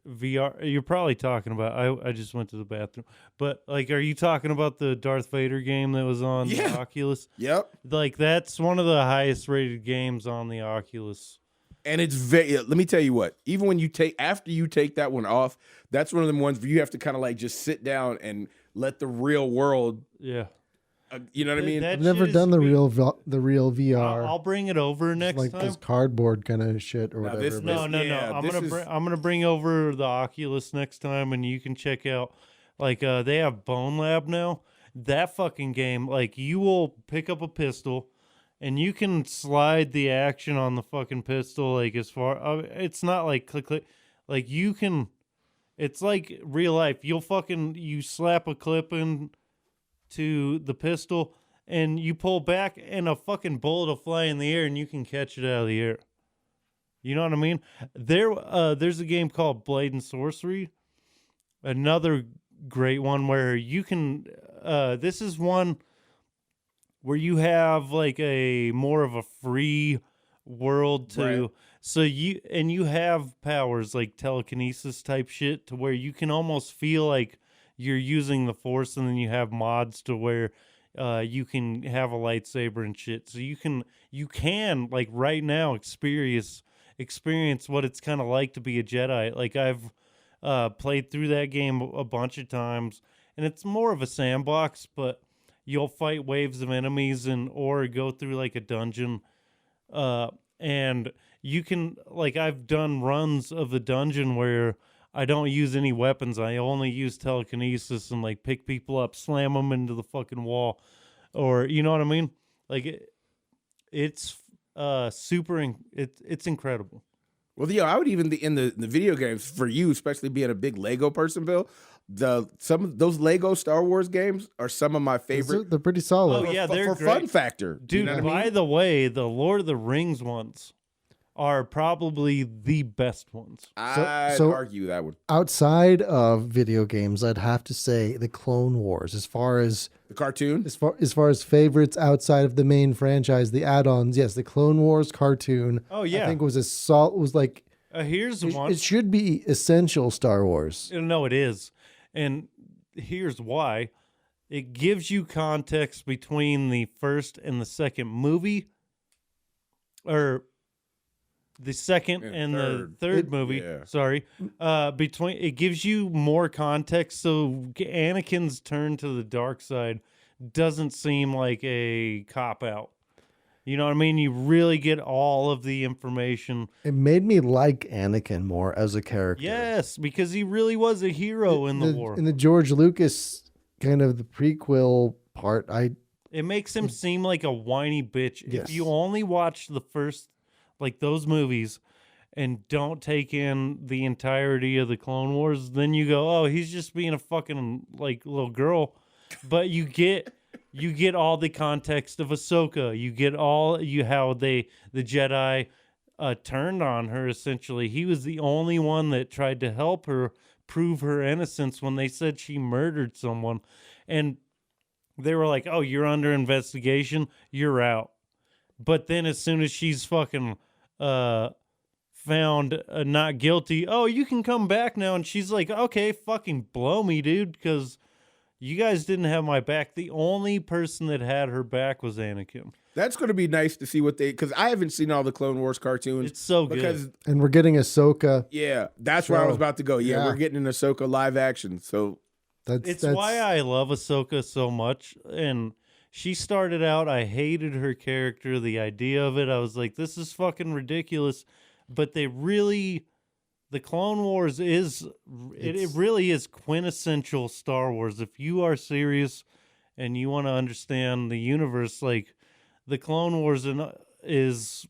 VR. You're probably talking about. I just went to the bathroom, but like, are you talking about the Darth Vader game that was on the Oculus? Yep. Like, that's one of the highest rated games on the Oculus. And it's very. Let me tell you what. Even when after you take that one off, that's one of them ones where you have to kind of like just sit down and let the real world. Yeah. You know what I mean? I've never done the real VR. I'll bring it over next like time. this cardboard kind of shit or whatever. No. I'm gonna bring over the Oculus next time, and you can check out. Like they have Bone Lab now. That fucking game, like you will pick up a pistol, and you can slide the action on the fucking pistol. Like as far, it's not like click click. Like you can, it's like real life. You slap a clip in to the pistol, and you pull back, and a fucking bullet will fly in the air, and you can catch it out of the air. You know what I mean? There's a game called Blade and Sorcery. Another great one where you can. This is one where you have like a more of a free world to. Right. So you have powers like telekinesis type shit to where you can almost feel like you're using the Force, and then you have mods to where you can have a lightsaber and shit. So you can like right now experience what it's kind of like to be a Jedi. Like I've played through that game a bunch of times, and it's more of a sandbox, but you'll fight waves of enemies or go through like a dungeon, and you can, like, I've done runs of the dungeon where I don't use any weapons. I only use telekinesis and like pick people up, slam them into the fucking wall, or you know what I mean? Like it's it's incredible. Well, I would even in the video games for you, especially being a big Lego person, Bill. Some of those Lego Star Wars games are some of my favorite. They're pretty solid. Oh yeah, they're for great. Fun factor, dude. You know by the way, the Lord of the Rings ones are probably the best ones. I'd argue that would. Outside of video games, I'd have to say the Clone Wars, as far as the cartoon, as far as favorites outside of the main franchise, the add-ons. Yes, the Clone Wars cartoon. Oh yeah, I think was like. Here's one. It should be essential Star Wars. No, it is, and here's why. It gives you context between the first and the second movie, or the second and the third movie. Yeah. Sorry, it gives you more context, so Anakin's turn to the dark side doesn't seem like a cop out. You know what I mean? You really get all of the information. It made me like Anakin more as a character. Yes, because he really was a hero in the war. In the George Lucas kind of the prequel part, it makes him seem like a whiny bitch. Yes. If you only watch the first, like those movies, and don't take in the entirety of the Clone Wars, then you go, oh, he's just being a fucking like little girl. But you get all the context of Ahsoka. You get how the Jedi turned on her. Essentially, he was the only one that tried to help her prove her innocence when they said she murdered someone, and they were like, "Oh, you're under investigation. You're out." But then, as soon as she's fucking found not guilty, oh, you can come back now, and she's like, "Okay, fucking blow me, dude," because you guys didn't have my back. The only person that had her back was Anakin. That's going to be nice to see because I haven't seen all the Clone Wars cartoons. It's so good. And we're getting Ahsoka. Yeah, that's where I was about to go. Yeah, we're getting an Ahsoka live action. So that's why I love Ahsoka so much. And she started out, I hated her character, the idea of it. I was like, this is fucking ridiculous. But the Clone Wars it really is quintessential Star Wars. If you are serious and you want to understand the universe, like the Clone Wars is,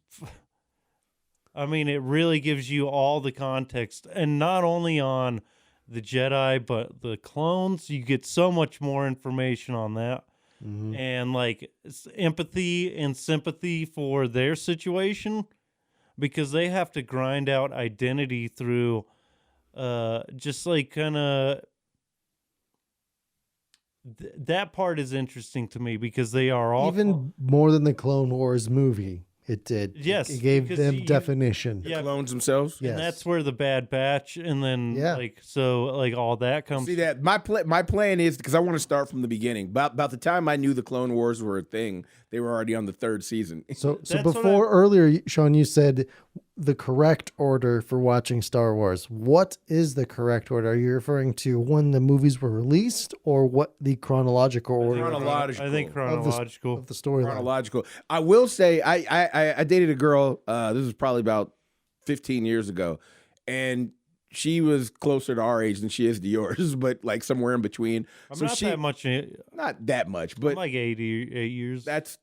I mean, it really gives you all the context, and not only on the Jedi, but the clones. You get so much more information on that. Mm-hmm. And like empathy and sympathy for their situation, because they have to grind out identity through just like kind of that part is interesting to me, because they are all even more than the Clone Wars movie. It did. Yes, it gave them definition. The clones themselves. Yes. And that's where the Bad Batch, and then all that comes. See that my plan is, because I want to start from the beginning. About the time I knew the Clone Wars were a thing, they were already on the third season. So before earlier, Sean, you said the correct order for watching Star Wars. What is the correct order? Are you referring to when the movies were released or what the chronological order? Chronological. I think chronological. Of the storyline. Chronological. I will say I dated a girl, this was probably about 15 years ago, and she was closer to our age than she is to yours, but like somewhere in between. I'm not that much. Not that much, but I'm like 8 years. that's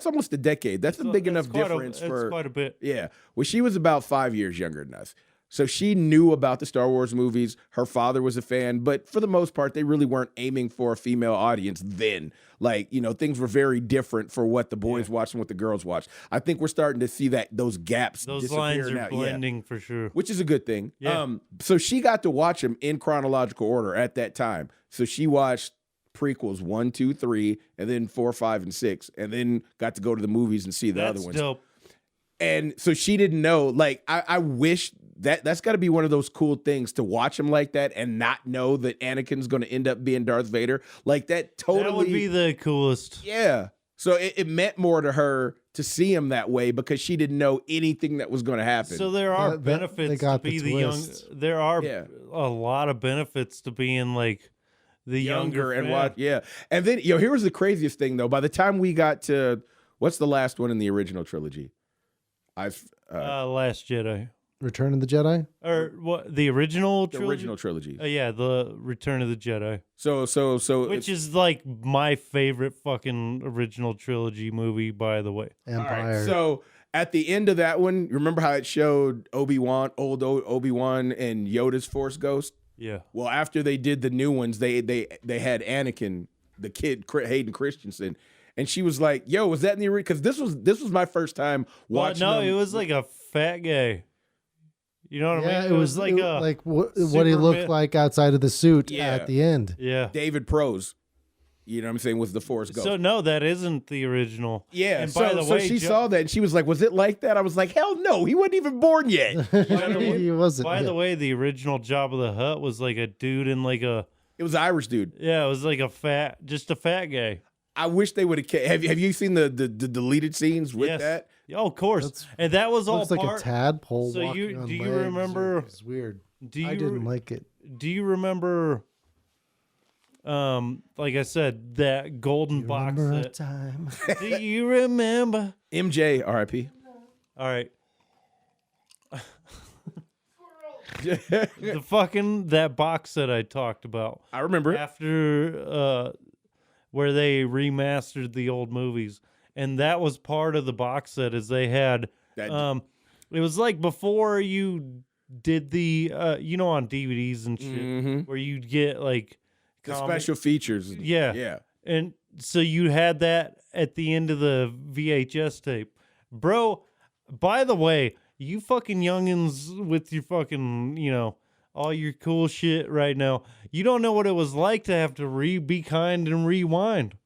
almost a decade. That's a big enough difference for quite a bit. Yeah. Well, she was about 5 years younger than us. So she knew about the Star Wars movies. Her father was a fan, but for the most part, they really weren't aiming for a female audience then. Like, things were very different for what the boys watched and what the girls watched. I think we're starting to see that those gaps Those disappear lines are now. blending for sure. Which is a good thing. Yeah. So she got to watch them in chronological order at that time. So she watched prequels 1, 2, 3, and then 4, 5, and 6, and then got to go to the movies and see the other ones. Dope. And so she didn't know. Like, I wish that's got to be one of those cool things to watch him like that and not know that Anakin's going to end up being Darth Vader. Like, that totally. That would be the coolest. Yeah. So it meant more to her to see him that way because she didn't know anything that was going to happen. So there are benefits to be the young. There are a lot of benefits to being like the younger and fan. what? Yeah. And then here was the craziest thing though. By the time we got to what's the last one in the original trilogy? Last Jedi. Return of the Jedi? Or what? The original trilogy? The original trilogy. Yeah, the Return of the Jedi. So which is like my favorite fucking original trilogy movie, by the way. Empire. All right, so at the end of that one, remember how it showed Obi-Wan, old Obi-Wan and Yoda's Force Ghost? Yeah. Well, after they did the new ones, they had Anakin, the kid, Hayden Christensen. And she was like, "Yo, was that in the original?" Because this was my first time watching. No, it was like a fat guy. You know what I mean? It was like what he looked like outside of the suit at the end. Yeah, David Prose. You know what I'm saying? Was the Force Ghost. So no, that isn't the original. Yeah. And by the way, she saw that and she was like, "Was it like that?" I was like, "Hell no, he wasn't even born yet." He wasn't. By the way, the original Jabba the Hutt was like a dude in like a. It was an Irish dude. Yeah, it was like a fat guy. I wish they would have. Have you seen the deleted scenes with that? Oh, of course. And that was all looks like a tadpole. So do you remember? It's weird. I didn't like it. Do you remember? Like I said, that golden box set. Time. Do you remember? MJ, R.I.P. All right. The fucking that box set I talked about. I remember after where they remastered the old movies, and that was part of the box set. Is they had it was like before you did the on DVDs and shit where you'd get like the special features. Yeah. And so you had that at the end of the VHS tape, bro. By the way, you fucking youngins with your fucking, all your cool shit right now, you don't know what it was like to have to be kind and rewind.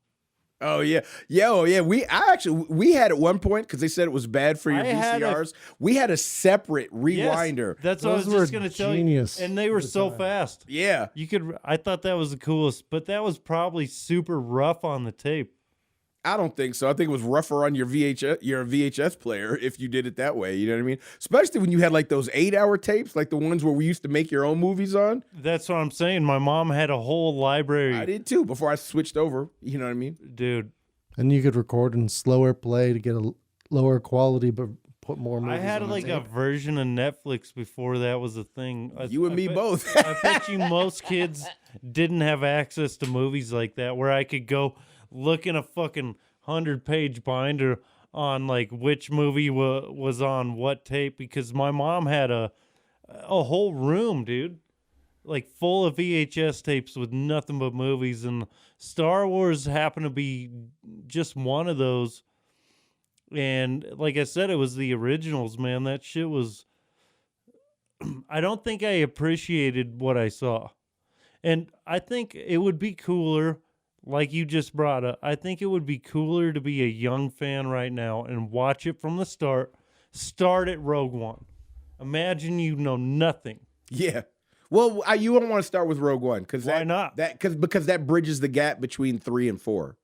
Oh yeah, We had at one point because they said it was bad for your VCRs. We had a separate rewinder. Yes, that's what I was just gonna tell you. And they were so fast. Yeah, I thought that was the coolest, but that was probably super rough on the tape. I don't think so. I think it was rougher on your VHS player if you did it that way. You know what I mean? Especially when you had like those 8-hour tapes, like the ones where we used to make your own movies on. That's what I'm saying. My mom had a whole library. I did too before I switched over. You know what I mean? Dude. And you could record in slower play to get a lower quality, but put more movies. I had on like the a tape. version of Netflix before that was a thing. You and me both. I bet you most kids didn't have access to movies like that where I could go look in a fucking 100-page binder on like which movie was on what tape, because my mom had a whole room, dude, like full of VHS tapes with nothing but movies, and Star Wars happened to be just one of those. And like I said, it was the originals, man. That shit was I don't think I appreciated what I saw. And I think it would be cooler, like you just brought up, I think it would be cooler to be a young fan right now and watch it from the start. Start at Rogue One. Imagine you know nothing. Yeah. Well, you won't want to start with Rogue One because why not? Because that bridges the gap between 3 and 4.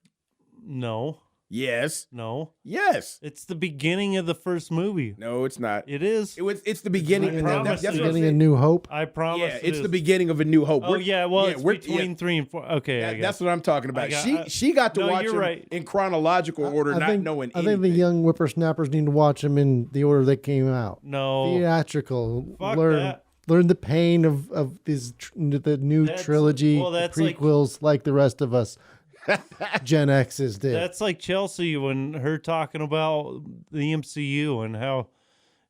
No. Yes. No, Yes. it's the beginning of the first movie. No, it's not. It is. It's the beginning. I promise That's you. what I'm Beginning of saying. New Hope. I promise. Yeah, it it's is. the beginning of A New Hope. Oh yeah, well, it's we're- between 3 and 4. Okay, I guess. that's what I'm talking about. I- She got to No, watch you're them right. in chronological order, not knowing I anything. think the young whippersnappers need to watch them in the order they came out. No, Theatrical. Fuck learn that. learn the pain of the new That's- trilogy, well, the that's like- prequels, like the rest of us Gen X's did. that's like Chelsea when her talking about the MCU and how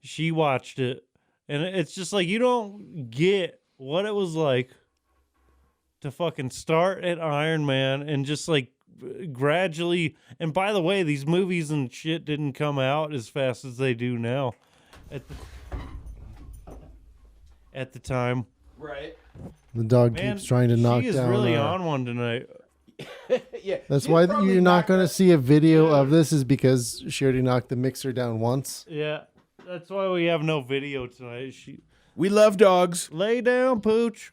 she watched it, and it's just like you don't get what it was like to fucking start at Iron Man and just like gradually. And by the way, these movies and shit didn't come out as fast as they do now. At the time, Right. The dog man, keeps trying to knock she is down. really our- on one tonight. Yeah. That's she's why probably you're not going to gonna- see a video of this, is because she already knocked the mixer down once. Yeah, that's why we have no video tonight. We love dogs. Lay down, Pooch.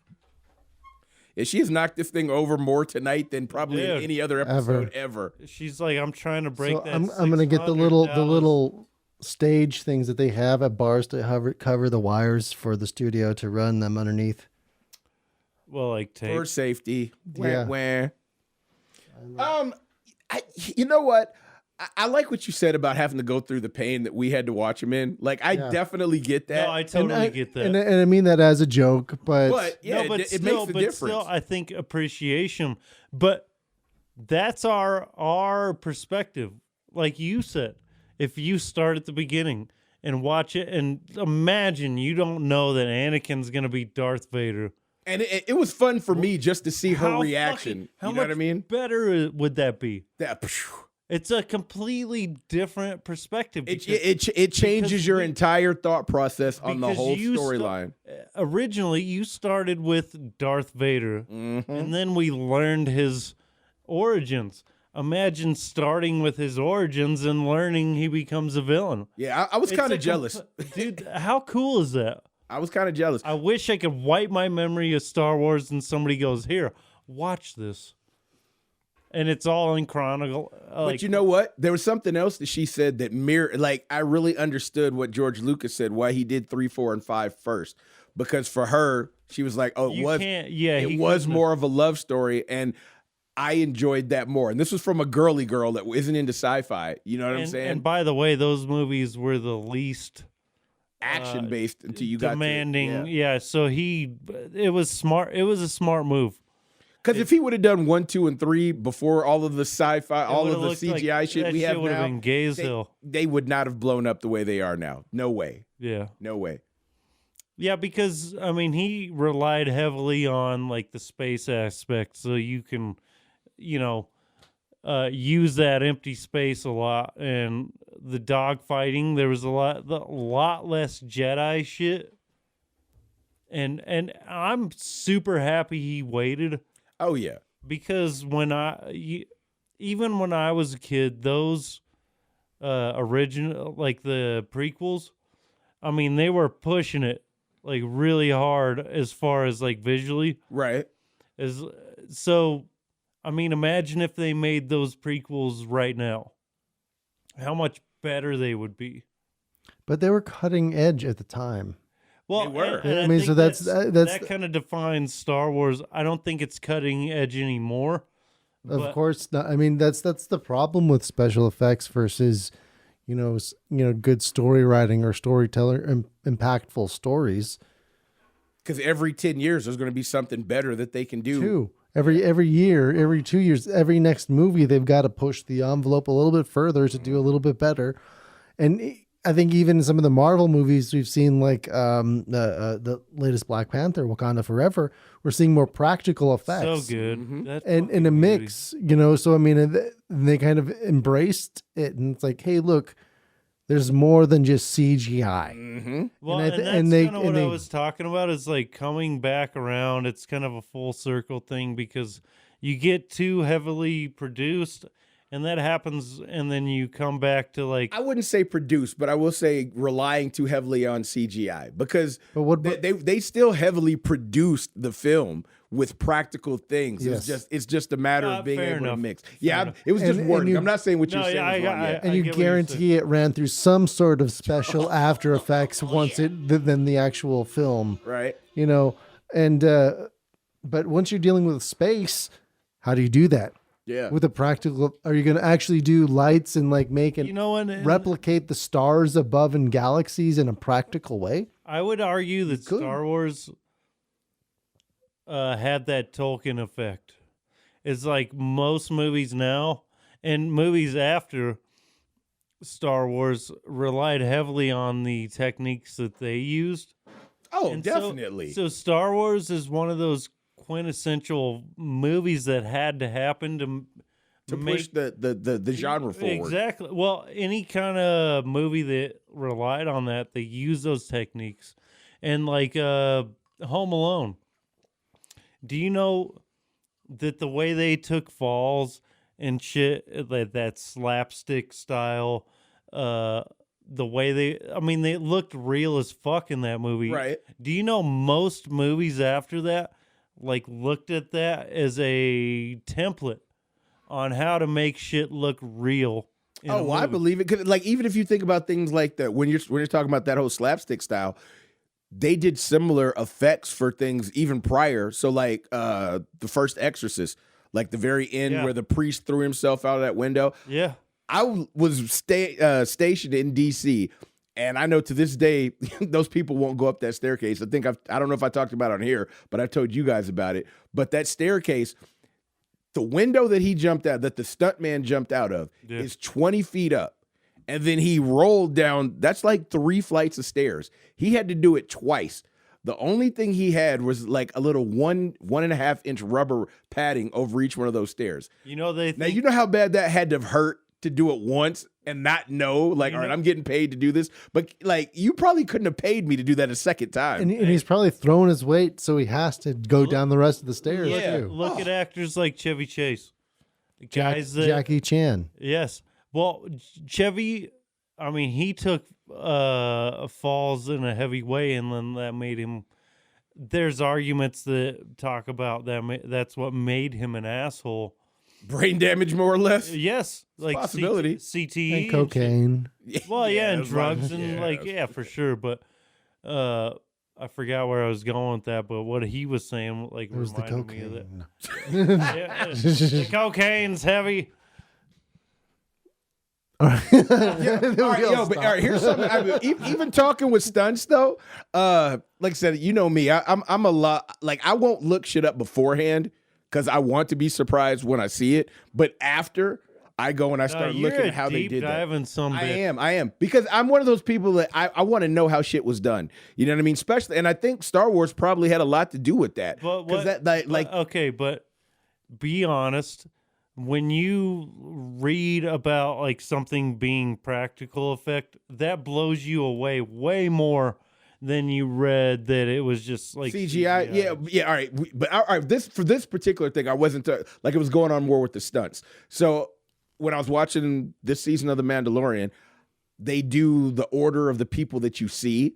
Yeah, she has knocked this thing over more tonight than probably in Dude. any other episode ever. She's like, I'm trying to break So that. I'm going to get the little $600. stage things that they have at bars to cover the wires for the studio to run them underneath. Well, like tape. For safety. Yeah. Wah. You know what? I like what you said about having to go through the pain that we had to watch him in. Like, I Yeah. definitely get that. No, I totally get that. And I mean that as a joke, but yeah, no, but it still, makes the but difference. still, I think appreciation. But that's our perspective. Like you said, if you start at the beginning and watch it, and imagine you don't know that Anakin's gonna be Darth Vader. And it was fun for me just to see her How reaction. how You know much what I mean? better would that be? That, It's a completely different perspective. it changes because your we- entire thought process on the because whole you storyline. Originally, you started with Darth Vader, Mm-hmm. and then we learned his origins. Imagine starting with his origins and learning he becomes a villain. Yeah, I was It's kind a of jealous. Dude, how cool is that? I was kind of jealous. I wish I could wipe my memory of Star Wars and somebody goes, "Here, watch this." And it's all in chronicle. But you know what? There was something else that she said that I really understood what George Lucas said, why he did 3, 4, and 5 first. Because for her, she was like, oh, You can't- yeah, he it was couldn't- more of a love story. And I enjoyed that more. And this was from a girly girl that isn't into sci-fi. You know what I'm saying? And by the way, those movies were the least Action based until you got demanding. to Yeah, so it was smart. It was a smart move. Because if he would have done 1, 2, and 3 before all of the sci-fi, all would've of the looked like- CGI shit that we shit have would've now, been gay as hell. they would not have blown up the way they are now. No way. Yeah. No way. Yeah, because I mean he relied heavily on like the space aspect, so you can, use that empty space a lot. And the dog fighting, there was a lot less Jedi shit. And I'm super happy he waited, Oh, yeah. because even when I was a kid, those original, like the prequels, I mean they were pushing it like really hard as far as like visually. Right. So I mean, imagine if they made those prequels right now, how much better they would be. but they were cutting edge at the time. Well, They were. and I mean, think so that's that kind of defines Star Wars. I don't think it's cutting edge anymore. Of But- course not. I mean, that's the problem with special effects versus, good story writing or storyteller, impactful stories. Because every 10 years, there's going to be something better that they can do. Too. Every year, every 2 years, every next movie, they've got to push the envelope a little bit further to do a little bit better. And I think even some of the Marvel movies we've seen, like the latest Black Panther, Wakanda Forever, we're seeing more practical effects. So good. Mm-hmm. That's And in fucking a beauty. mix, so I mean, they kind of embraced it, and it's like, hey, look, there's more than just CGI. Mm-hmm. Well, And I and, th- that's and they- kind of what and I they- was talking about, is like coming back around. It's kind of a full circle thing, because you get too heavily produced, and that happens, and then you come back to like, I wouldn't say produce, but I will say relying too heavily on CGI, because But what? they still heavily produced the film with practical things. Yes. It's just a matter of being fair able enough. to mix. Fair Yeah, enough. it was just And wording. you- I'm not saying what you're No, saying yeah, is wrong yet. And I you get what you're guarantee it ran through some sort of special After Effects than the actual film, Right. you know. And but once you're dealing with space, how do you do that? Yeah. With a practical, are you going to actually do lights and like make it You know, and replicate the stars above in galaxies in a practical way? I would argue that could. Star Wars had that Tolkien effect. It's like most movies now and movies after Star Wars relied heavily on the techniques that they used. Oh, And definitely. So Star Wars is one of those quintessential movies that had to happen to make push the genre forward. Exactly. Well, any kind of movie that relied on that, they use those techniques. And like Home Alone. Do you know that the way they took falls and shit, that slapstick style, the way they looked real as fuck in that movie. Right. Do you know most movies after that like looked at that as a template on how to make shit look real? Oh, well, I believe it. 'Cause, like, even if you think about things like that, when you're talking about that whole slapstick style, they did similar effects for things even prior. So, like the first Exorcist, like the very end Yeah. where the priest threw himself out of that window. Yeah. I was stationed in D.C., and I know to this day those people won't go up that staircase. I don't know if I talked about it on here, but I told you guys about it. But that staircase, the window that he jumped out, that the stuntman jumped out of, is 20 feet up. And then he rolled down. That's like 3 flights of stairs. He had to do it twice. The only thing he had was like a little 1.5 inch rubber padding over each one of those stairs. You know, Now, you know how bad that had to have hurt to do it once and not know, like, all right, I'm getting paid to do this. But like, you probably couldn't have paid me to do that a second time. And he's probably throwing his weight, so he has to go down the rest of the stairs too. Look at actors like Chevy Chase. Guys that, Jackie Chan. Yes. Well, Chevy, I mean, he took falls in a heavy way, and then that made him. There's arguments that talk about that. That's what made him an asshole. Brain damage, more or less. Yes, like possibility. CTE, And cocaine. Well, yeah, and that's right. drugs, and Yeah, like, that's yeah, for sure. But I forgot where I was going with that. But what he was saying, like, It was the reminded me of that. cocaine. Yeah, the cocaine's heavy. All right. All right, here's something. I mean, even talking with stunts though, like I said, you know me, I'm a lot like I won't look shit up beforehand because I want to be surprised when I see it. But after I go and I start looking at how they did that. I am because I'm one of those people that I want to know how shit was done. You know what I mean? Especially, and I think Star Wars probably had a lot to do with that. Okay, but be honest. When you read about like something being practical effect, that blows you away way more than you read that it was just like CGI. Yeah. All right, but all right. For this particular thing, I wasn't like it was going on more with the stunts. So when I was watching this season of The Mandalorian, they do the order of the people that you see,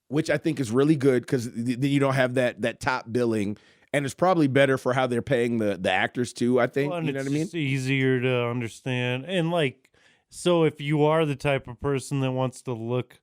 which I think is really good because then you don't have that top billing. And it's probably better for how they're paying the actors too, I think. Well, you know what I mean? It's easier to understand. And like, so if you are the type of person that wants to look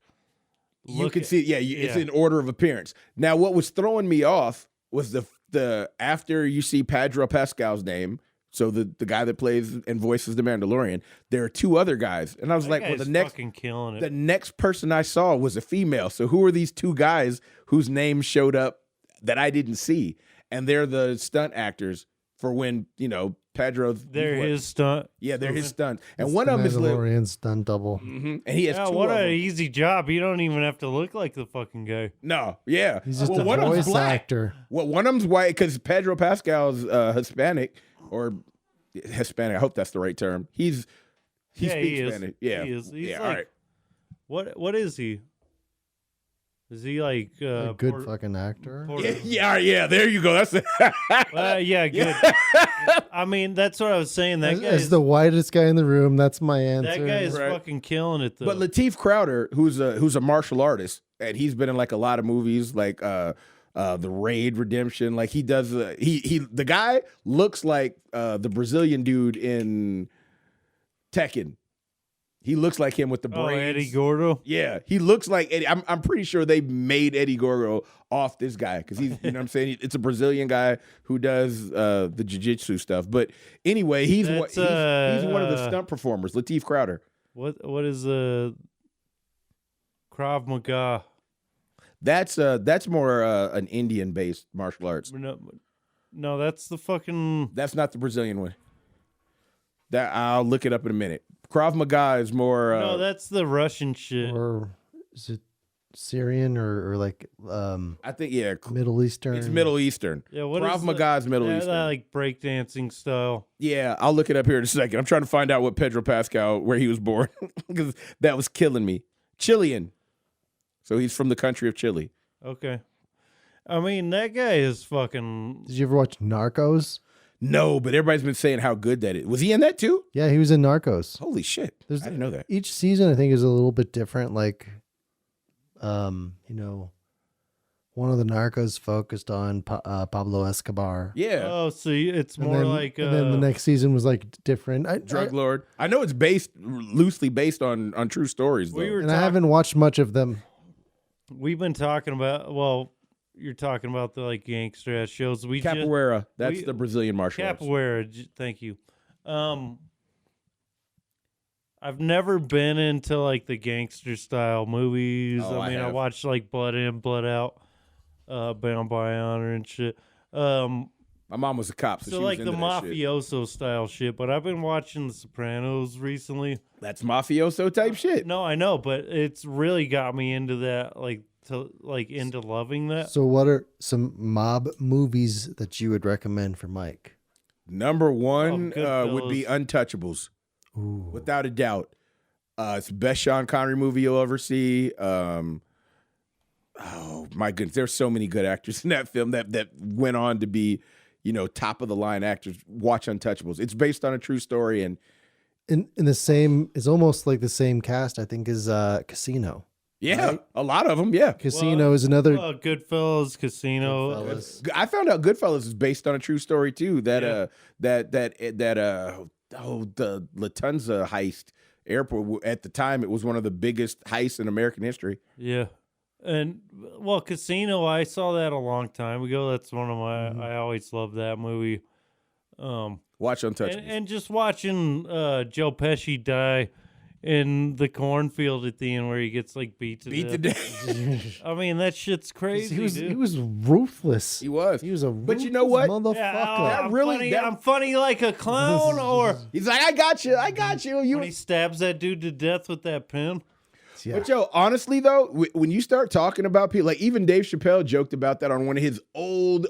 you can see, it's in order of appearance. Now, what was throwing me off was the after you see Pedro Pascal's name, so the guy that plays and voices the Mandalorian, there are 2 other guys. And I was like, well, the next person I saw was a female. So who are these 2 guys whose names showed up that I didn't see? And they're the stunt actors for when, you know, Pedro. They're his stunt. Yeah, they're his stunts. And one of them is Mandalorian stunt double. Mm-hmm. And he has 2 what of them. an easy job. You don't even have to look like the fucking guy. No, yeah. He's just one a of them's voice black. actor. Well, one of them's white because Pedro Pascal's Hispanic or Hispanic. I hope that's the right term. He speaks Spanish. Yeah, he is. He's yeah. like, All right. What is he? Is he like A good fucking actor. Yeah. There you go. That's it. Yeah, good. I mean, that's what I was saying. That guy As is the whitest guy in the room, that's my answer. that guy is Right. fucking killing it though. But Lateef Crowder, who's a martial artist, and he's been in like a lot of movies, like the Raid Redemption. Like he does, the guy looks like the Brazilian dude in Tekken. He looks like him with the braids. Oh, Eddie Gordo. Yeah, he looks like Eddie. I'm pretty sure they made Eddie Gordo off this guy because he's, you know what I'm saying? It's a Brazilian guy who does the jiu-jitsu stuff. But anyway, he's one of the stunt performers, Lateef Crowder. What is Krav Maga? That's more an Indian-based martial arts. No, that's the fucking. That's not the Brazilian one. That I'll look it up in a minute. Krav Maga is more. No, that's the Russian shit. Or is it Syrian or like I think Middle Eastern? It's Middle Eastern. Yeah, what Krav is Maga is Middle that, Eastern. like breakdancing style. Yeah, I'll look it up here in a second. I'm trying to find out what Pedro Pascal, where he was born, because that was killing me. Chilean. So he's from the country of Chile. Okay. I mean, that guy is fucking. Did you ever watch Narcos? No, but everybody's been saying how good that is. Was he in that too? Yeah, he was in Narcos. Holy shit. I didn't know that. Each season, I think, is a little bit different. Like, you know, one of the Narcos focused on Pablo Escobar. Yeah. Oh, see, it's more then, like. And then the next season was like different. Drug lord. I know it's loosely based on true stories, though. I haven't watched much of them. We've been talking about, well, you're talking about the like gangster ass shows. Capoeira. That's the Brazilian martial arts. Capoeira. Thank you. I've never been into like the gangster style movies. Oh, I watched like Blood In, Blood Out, Bound by Honor and shit. My mom was a cop, so she was like into the that mafioso style shit. But I've been watching The Sopranos recently. That's mafioso type shit. No, I know, but it's really got me into that, into loving that. So what are some mob movies that you would recommend for Mike? Number one Oh, would be Untouchables. Ooh. Without a doubt. It's the best Sean Connery movie you'll ever see. Oh, my goodness. There's so many good actors in that film that went on to be, top of the line actors. Watch Untouchables. It's based on a true story. And in the same, it's almost like the same cast, I think, as Casino. yeah, right? a lot of them. Yeah. Casino is another. Goodfellas, Casino. Goodfellas. I found out Goodfellas is based on a true story too. The Lufthansa heist airport at the time, it was one of the biggest heists in American history. Yeah. And Casino, I saw that a long time ago. That's one of my I always loved that movie. Watch Untouchables. And just watching Joe Pesci die in the cornfield at the end where he gets like beat to death. I mean, that shit's crazy. He was ruthless. He was. He was a But you know what? motherfucker. Yeah, I'm funny like a clown, or He's like, I got you. when he stabs that dude to death with that pen. Yeah. But yo, honestly though, when you start talking about people, like even Dave Chappelle joked about that on one of his old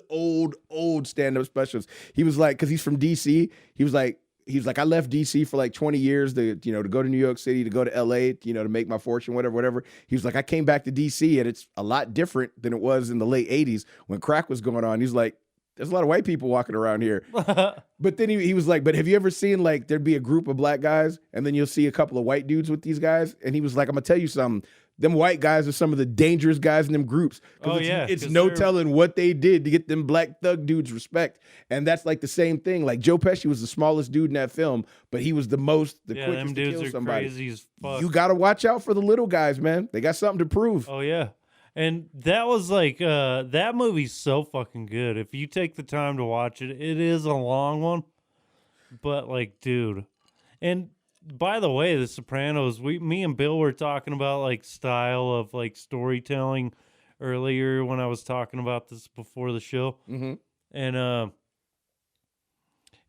stand-up specials. He was like, because he's from DC, he was like, I left DC for like 20 years to go to New York City, to go to LA, to make my fortune, whatever. He was like, I came back to DC and it's a lot different than it was in the late 80s when crack was going on. He's like, there's a lot of white people walking around here. But then he was like, but have you ever seen like there'd be a group of black guys and then you'll see a couple of white dudes with these guys? And he was like, I'm gonna tell you something. Them white guys are some of the dangerous guys in them groups. It's no telling what they did to get them black thug dudes respect. And that's like the same thing. Like Joe Pesci was the smallest dude in that film, but he was the quickest them to dudes kill are somebody. crazy as fuck. You gotta watch out for the little guys, man. They got something to prove. Oh yeah. And that was like that movie's so fucking good. If you take the time to watch it, it is a long one. But like, dude. And by the way, The Sopranos, me and Bill were talking about like style of like storytelling earlier when I was talking about this before the show. Mm-hmm. And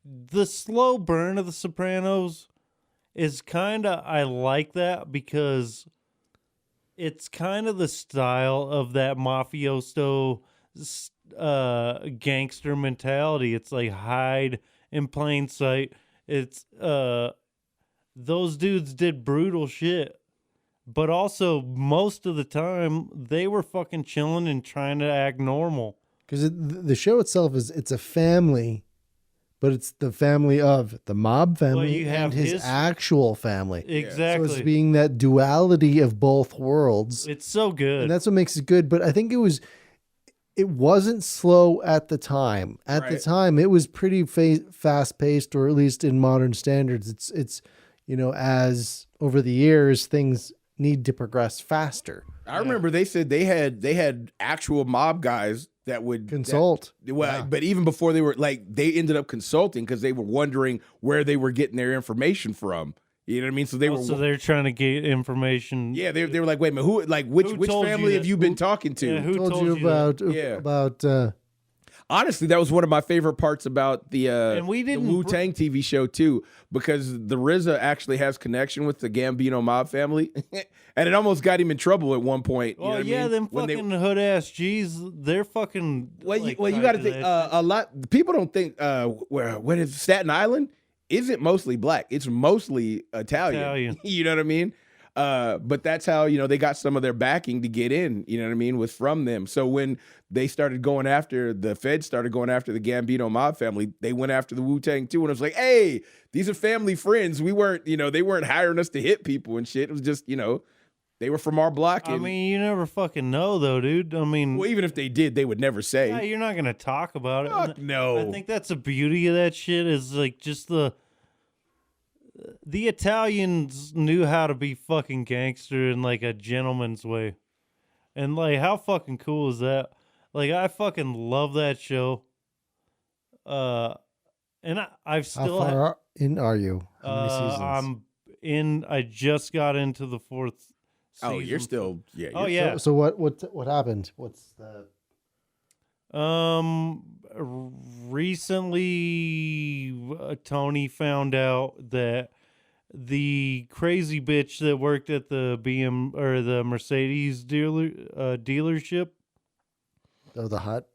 the slow burn of The Sopranos is I like that because it's kind of the style of that mafioso gangster mentality. It's like hide in plain sight. It's those dudes did brutal shit, but also most of the time they were fucking chilling and trying to act normal. Because the show itself it's a family, but it's the family of the mob family you have and his actual family. Exactly. So it's being that duality of both worlds. It's so good. And that's what makes it good. But I think it was it wasn't slow at the time. At the Right. time, it was pretty fast paced, or at least in modern standards. It's as over the years things need to progress faster. I remember they said they had actual mob guys that would Consult. But even before they were they ended up consulting because they were wondering where they were getting their information from. You know what I mean? So they're trying to get information. Yeah, they were like, wait a minute, which told you family that? have you been talking to? Yeah, who told you that? about Honestly, that was one of my favorite parts about the we didn't Wu-Tang TV show too, because the RZA actually has connection with the Gambino mob family, and it almost got him in trouble at one point. Well, you know what I mean? them When fucking hood ass G's, they're fucking. you got to think a lot. People don't think what is Staten Island isn't mostly black; it's mostly Italian. You know what I mean? But that's how they got some of their backing to get in. You know what I mean? Was from them. So when they started going after the feds, started going after the Gambino mob family, they went after the Wu-Tang too. And it was like, hey, these are family friends. We weren't, they weren't hiring us to hit people and shit. It was just, they were from our block. I mean, you never fucking know though, dude. I mean, well, even if they did, they would never say. yeah, you're not gonna talk about it. Fuck no. I think that's the beauty of that shit is like just the Italians knew how to be fucking gangster in like a gentleman's way. And like how fucking cool is that? Like I fucking love that show. And I've still how far in are you? How many seasons? I just got into the 4th season. Oh, you're still Oh yeah. So what happened? What's the recently Tony found out that the crazy bitch that worked at the the Mercedes dealership. Oh, the hot.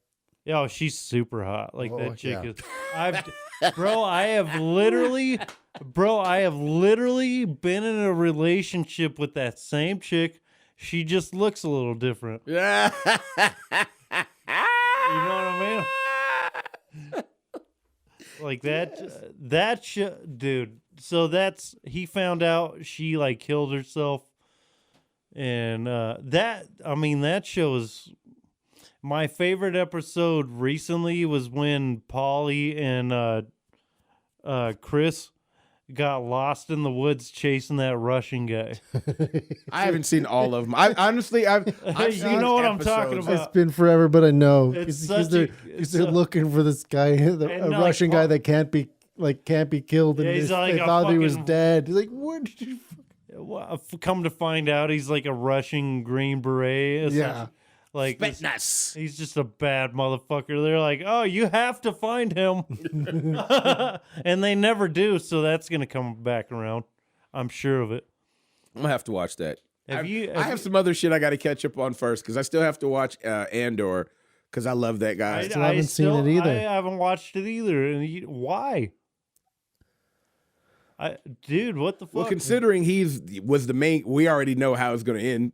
Yeah, she's super hot. Like that chick yeah. is. I have literally been in a relationship with that same chick. She just looks a little different. You know what I mean? Like that dude. So he found out she like killed herself, and that show is my favorite episode recently was when Paulie and Chris got lost in the woods chasing that Russian guy. I haven't seen all of them. I've You know what I'm talking about. It's been forever, but I know It's because such they're looking for this guy, a Russian guy that can't be killed, and Yeah, he's like they a thought he was fucking- dead. He's like, where did you? Come to find out, he's like a Russian Green Beret. Yeah. Like Spetsnaz. he's just a bad motherfucker. They're like, oh, you have to find him. And they never do, so that's going to come back around. I'm sure of it. I'm gonna have to watch that. Have I you- have some other shit I got to catch up on first because I still have to watch Andor because I love that guy. still haven't seen it either. I haven't watched it either. And why? Dude, what the fuck? Well, considering was the main, we already know how it's going to end.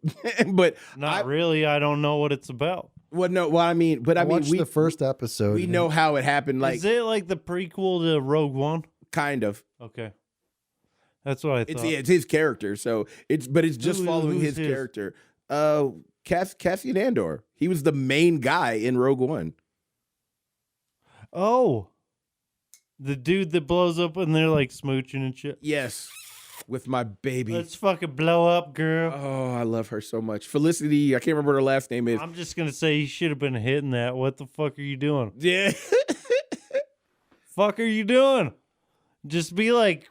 But Not really. I don't know what it's about. Well, no. Well, I mean, I watched the first episode. we know how it happened. Like Is it like the prequel to Rogue One? kind of. Okay. That's what I thought. It's his character. So it's just following who's his his? character. Cassian Andor. He was the main guy in Rogue One. Oh. The dude that blows up and they're like smooching and shit. Yes, with my baby. Let's fucking blow up, girl. Oh, I love her so much. Felicity. I can't remember what her last name is. I'm just gonna say you should have been hitting that. What the fuck are you doing? Yeah. Fuck are you doing? Just be like,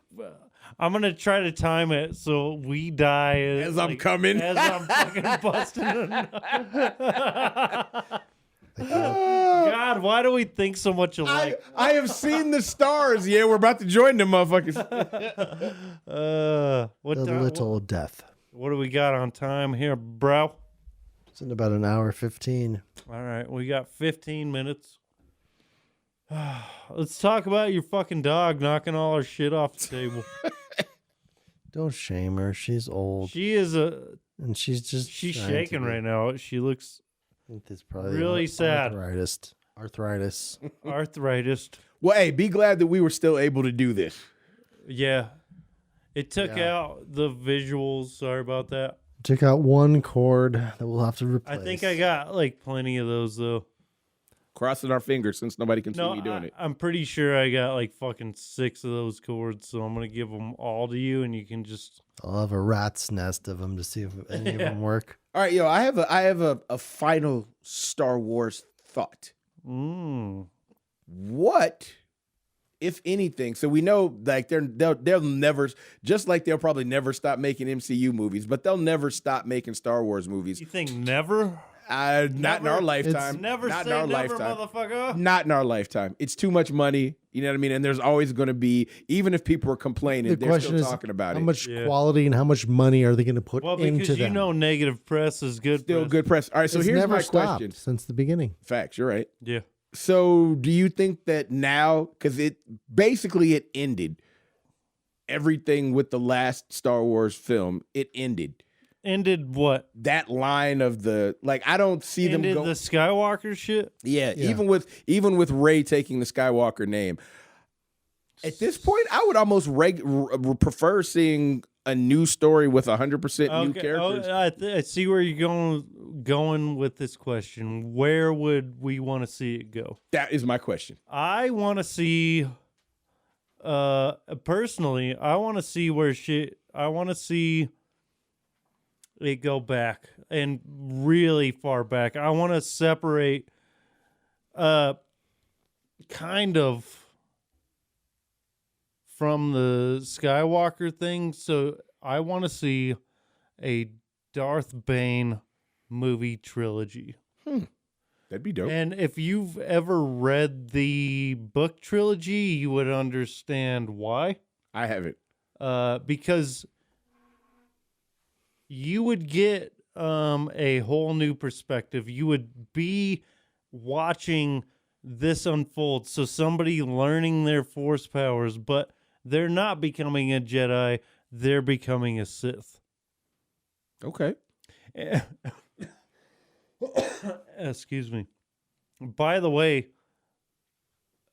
I'm gonna try to time it so we die As I'm coming. As I'm fucking busting a nut. God, why do we think so much alike? I have seen the stars. Yeah, we're about to join them motherfuckers. What The time? Little Death. What do we got on time here, bro? It's in about an hour 15. All right, we got 15 minutes. Let's talk about your fucking dog knocking all our shit off the table. Don't shame her. She's old, She is and she's she's trying shaking to be- right now. She looks I think it's probably really sad. Arthritis. arthritis. Well, hey, be glad that we were still able to do this. Yeah. It took Yeah. out the visuals. Sorry about that. Took out one cord that we'll have to replace. I think I got like plenty of those though. Crossing our fingers since nobody can see me doing it. I'm pretty sure I got like fucking 6 of those cords, so I'm gonna give them all to you, and you can just. I'll have a rat's nest of them to see if any of them work. All right, yo, I have a final Star Wars thought. What, if anything? So we know like they'll never, just like they'll probably never stop making MCU movies, but they'll never stop making Star Wars movies. You think never? Not in our lifetime. Never not say in our never, lifetime. motherfucker. Not in our lifetime. It's too much money. You know what I mean? And there's always going to be, even if people are complaining, they're still talking about how it. much quality and how much money are they going to put into them? Because you know negative press is good Still press. good press. All right, so It's here's never my stopped question. since the beginning. Facts, you're right. Yeah. So do you think that now, because it ended, everything with the last Star Wars film, it ended. Ended what? That line of the, like, I don't see them Ended go. the Skywalker shit? Yeah, even with Rey taking the Skywalker name. At this point, I would almost prefer seeing a new story with 100% new characters. I see where you're going with this question. Where would we want to see it go? That is my question. I want to see, personally, I want to see I want to see it go back and really far back. I want to separate, kind of from the Skywalker thing. So I want to see a Darth Bane movie trilogy. That'd be dope. And if you've ever read the book trilogy, you would understand why. I haven't. Because you would get a whole new perspective. You would be watching this unfold. So somebody learning their force powers, but they're not becoming a Jedi. They're becoming a Sith. Okay. Excuse me. By the way,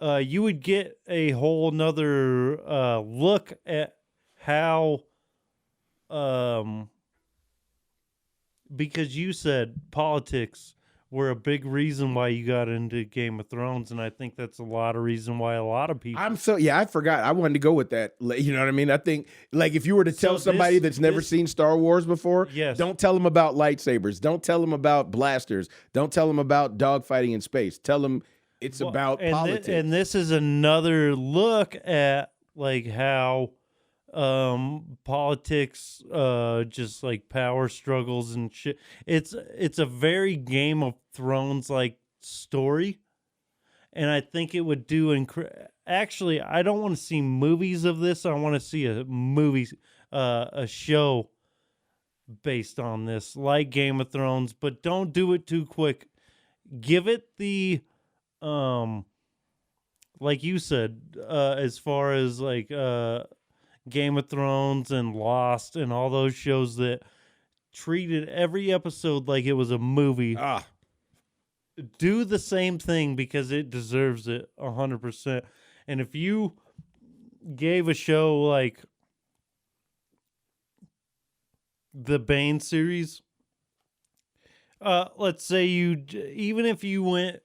you would get a whole nother look at how, because you said politics were a big reason why you got into Game of Thrones, and I think that's a lot of reason why a lot of people. I forgot. I wanted to go with that. You know what I mean? I think, like, if you were to tell somebody that's never seen Star Wars before, yes. Don't tell them about lightsabers. Don't tell them about blasters. Don't tell them about dogfighting in space. Tell them it's about politics. And this is another look at like how politics, just like power struggles and shit. It's a very Game of Thrones like story, and I think it would do actually, I don't want to see movies of this. I want to see a movie, a show based on this, like Game of Thrones, but don't do it too quick. Give it the like you said, as far as like Game of Thrones and Lost and all those shows that treated every episode like it was a movie. Do the same thing because it deserves it 100%. And if you gave a show like the Bane series, let's say even if you went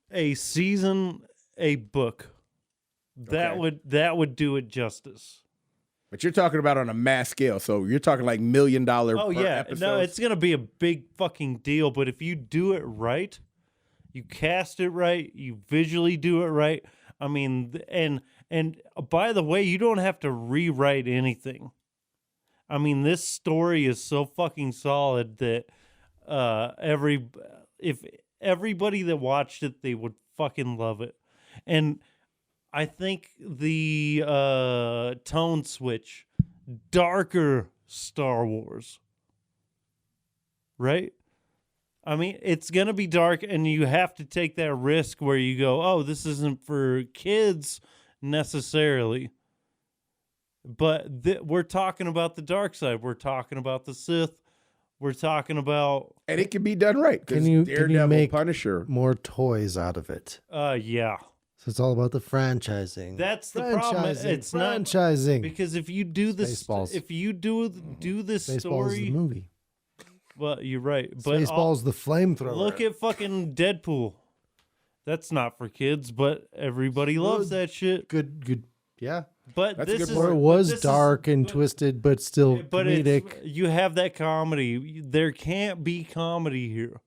a season, a book, that would do it justice. But you're talking about on a mass scale, so you're talking like $1 million per episode. No, it's gonna be a big fucking deal. But if you do it right, you cast it right, you visually do it right. I mean, and by the way, you don't have to rewrite anything. I mean, this story is so fucking solid that if everybody that watched it, they would fucking love it. And I think the tone switch, darker Star Wars, right? I mean, it's going to be dark, and you have to take that risk where you go, oh, this isn't for kids necessarily. But we're talking about the dark side. We're talking about the Sith. We're talking about... And it can be done right. Can you make Punisher more toys out of it? Yeah. So it's all about the franchising. That's the problem. It's franchising. Not because if you do this, Spaceballs. if you do this Spaceballs story, is the movie. Well, you're right. But Spaceball's the flamethrower. look at fucking Deadpool. That's not for kids, but everybody loves that shit. good. Yeah. But That's a this good is Or it point. was dark and twisted, but still but comedic. you have that comedy. There can't be comedy here.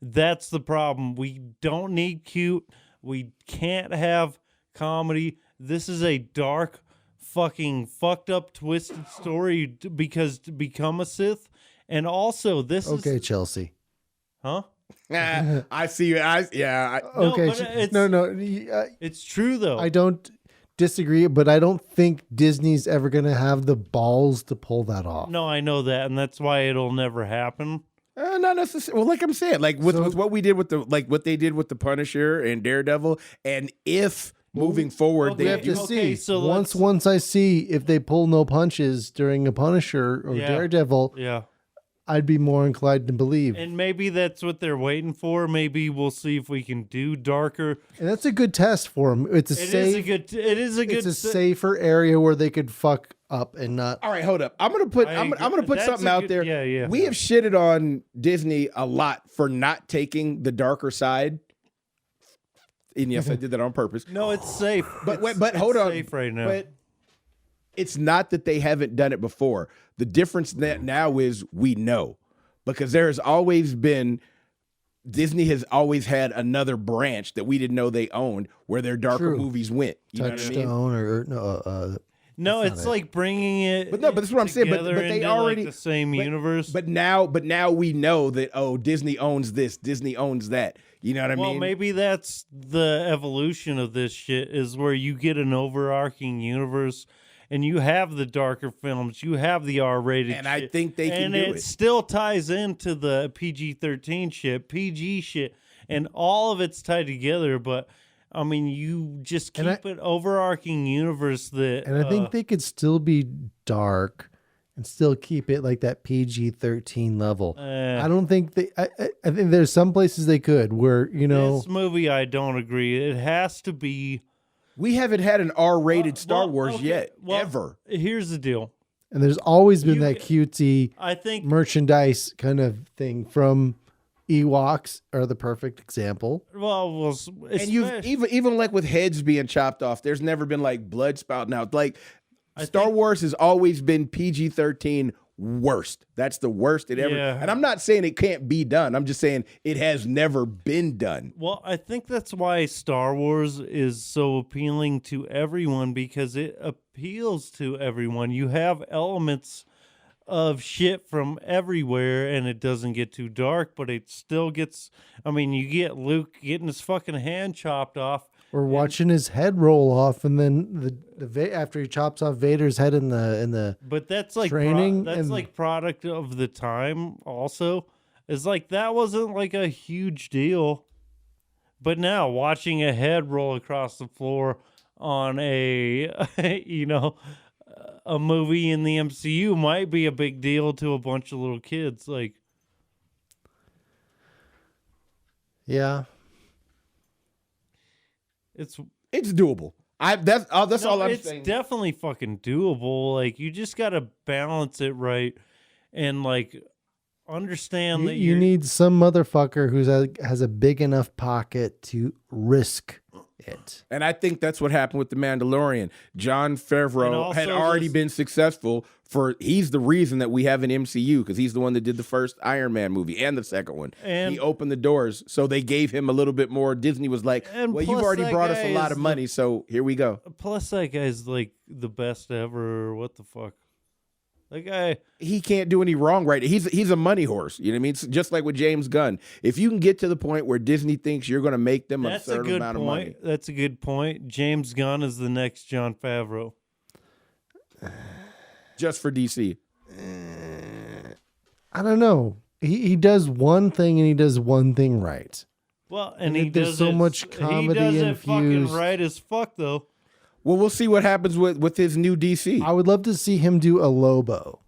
That's the problem. We don't need cute. We can't have comedy. This is a dark, fucking fucked up, twisted story because to become a Sith. And also, this Okay, is... Chelsea. Huh? I see you. Okay. but it's- No. It's true, though. I don't disagree, but I don't think Disney's ever going to have the balls to pull that off. No, I know that, and that's why it'll never happen. Not necessarily. Well, like I'm saying, like with what we did with what they did with the Punisher and Daredevil, and if moving forward Okay, We have to okay, see. so Once I see if they pull no punches during a Punisher or Yeah. Daredevil, Yeah. I'd be more inclined to believe. And maybe that's what they're waiting for. Maybe we'll see if we can do darker. And that's a good test for them. It's a It safe. is a good. It is a good. It's a safer area where they could fuck up and not. All right, hold up. I'm gonna put That's something a out good- there. yeah. We have shitted on Disney a lot for not taking the darker side. And yes, I did that on purpose. No, it's safe. But It's- but hold it's on. safe right now. But it's not that they haven't done it before. The difference now is we know, because there has always been. Disney has always had another branch that we didn't know they owned, where their darker True. movies went. You know what I mean? Touchstone or no, no, that's it's not it. like bringing it. But no, but that's what I'm saying. But together they into, already like, the same universe. But now we know that Disney owns this, Disney owns that. You know what I well, mean? maybe that's the evolution of this shit, is where you get an overarching universe, and you have the darker films, you have the R-rated, And shit, I think they can and do it it. still ties into the PG-13 shit, PG shit, and all of it's tied together. But I mean, you just keep And an overarching universe that. and I think they could still be dark and still keep it like that PG-13 level. I don't think they. I think there's some places they could where this movie, I don't agree. It has to be. We haven't had an R-rated Star well, Wars okay, yet, well, ever. Here's the deal. and there's always been You- that cutesy I think merchandise kind of thing from Ewoks are the perfect example. And you've even like with heads being chopped off, there's never been like blood spouting out. Like Star Wars has always been PG-13 worst. That's the worst it ever. Yeah. And I'm not saying it can't be done. I'm just saying it has never been done. Well, I think that's why Star Wars is so appealing to everyone, because it appeals to everyone. You have elements of shit from everywhere, and it doesn't get too dark, but it still gets. I mean, you get Luke getting his fucking hand chopped off. Or watching his head roll off, and then after he chops off Vader's head in the But that's like training that's and- like product of the time. Also, it's like that wasn't like a huge deal. But now watching a head roll across the floor on a a movie in the MCU might be a big deal to a bunch of little kids. Like, yeah. it's doable. That's all I'm it's saying. definitely fucking doable. Like, you just got to balance it right and like understand You, that you need some motherfucker who has a big enough pocket to risk it. And I think that's what happened with The Mandalorian. Jon And Favreau also had already this- been successful he's the reason that we have an MCU, because he's the one that did the first Iron Man movie and the second one. And- he opened the doors, so they gave him a little bit more. Disney was like, And well, you've plus already that brought us guy a lot is of money, so here we go. Plus, that guy's like the best ever. What the fuck? That guy. He can't do any wrong right. He's a money horse. You know what I mean? It's just like with James Gunn. If you can get to the point where Disney thinks you're going to make them That's a a certain good amount of money. point. That's a good point. James Gunn is the next Jon Favreau. Just for DC. I don't know. He does one thing and he does one thing right. Well, and And he there's does so it, much comedy He does it fucking infused. right as fuck, though. Well, we'll see what happens with his new DC. I would love to see him do a Lobo.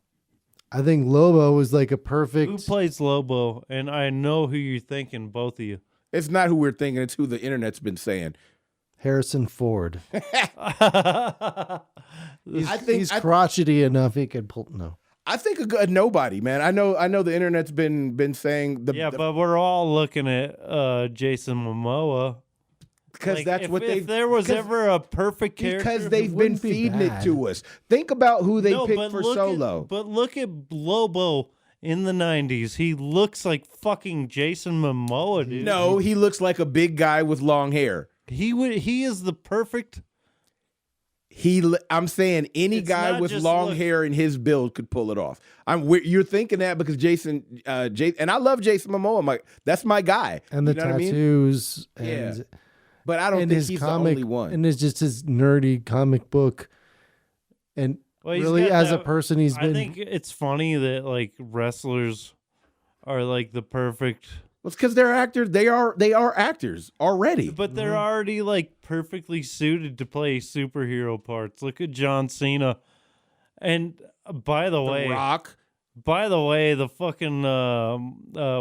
I think Lobo is like a perfect. Who plays Lobo? And I know who you're thinking, both of you. It's not who we're thinking. It's who the internet's been saying. Harrison Ford. I think He's crotchety enough he could pull. No. I think a nobody, man. I know the internet's been saying but we're all looking at Jason Momoa. Because Like, that's what they. If there was ever a perfect character, because they've been wouldn't be feeding bad. it to us. Think about who they No, picked but for look Solo. But look at Lobo in the 90s. He looks like fucking Jason Momoa, dude. No, he looks like a big guy with long hair. He is the perfect. I'm saying any It's guy not with just long look. hair in his build could pull it off. You're thinking that because Jason, and I love Jason Momoa. That's my guy. And the You know what I mean? tattoos and, Yeah. But I don't and think his he's comic, the only one. and it's just his nerdy comic book. And Well, he's really, got as a that- person, he's I been. think it's funny that like wrestlers are like the perfect, Well, it's because they're actors. They are actors already. but they're already like perfectly suited to play superhero parts. Look at John Cena, and by the way, The Rock. the fucking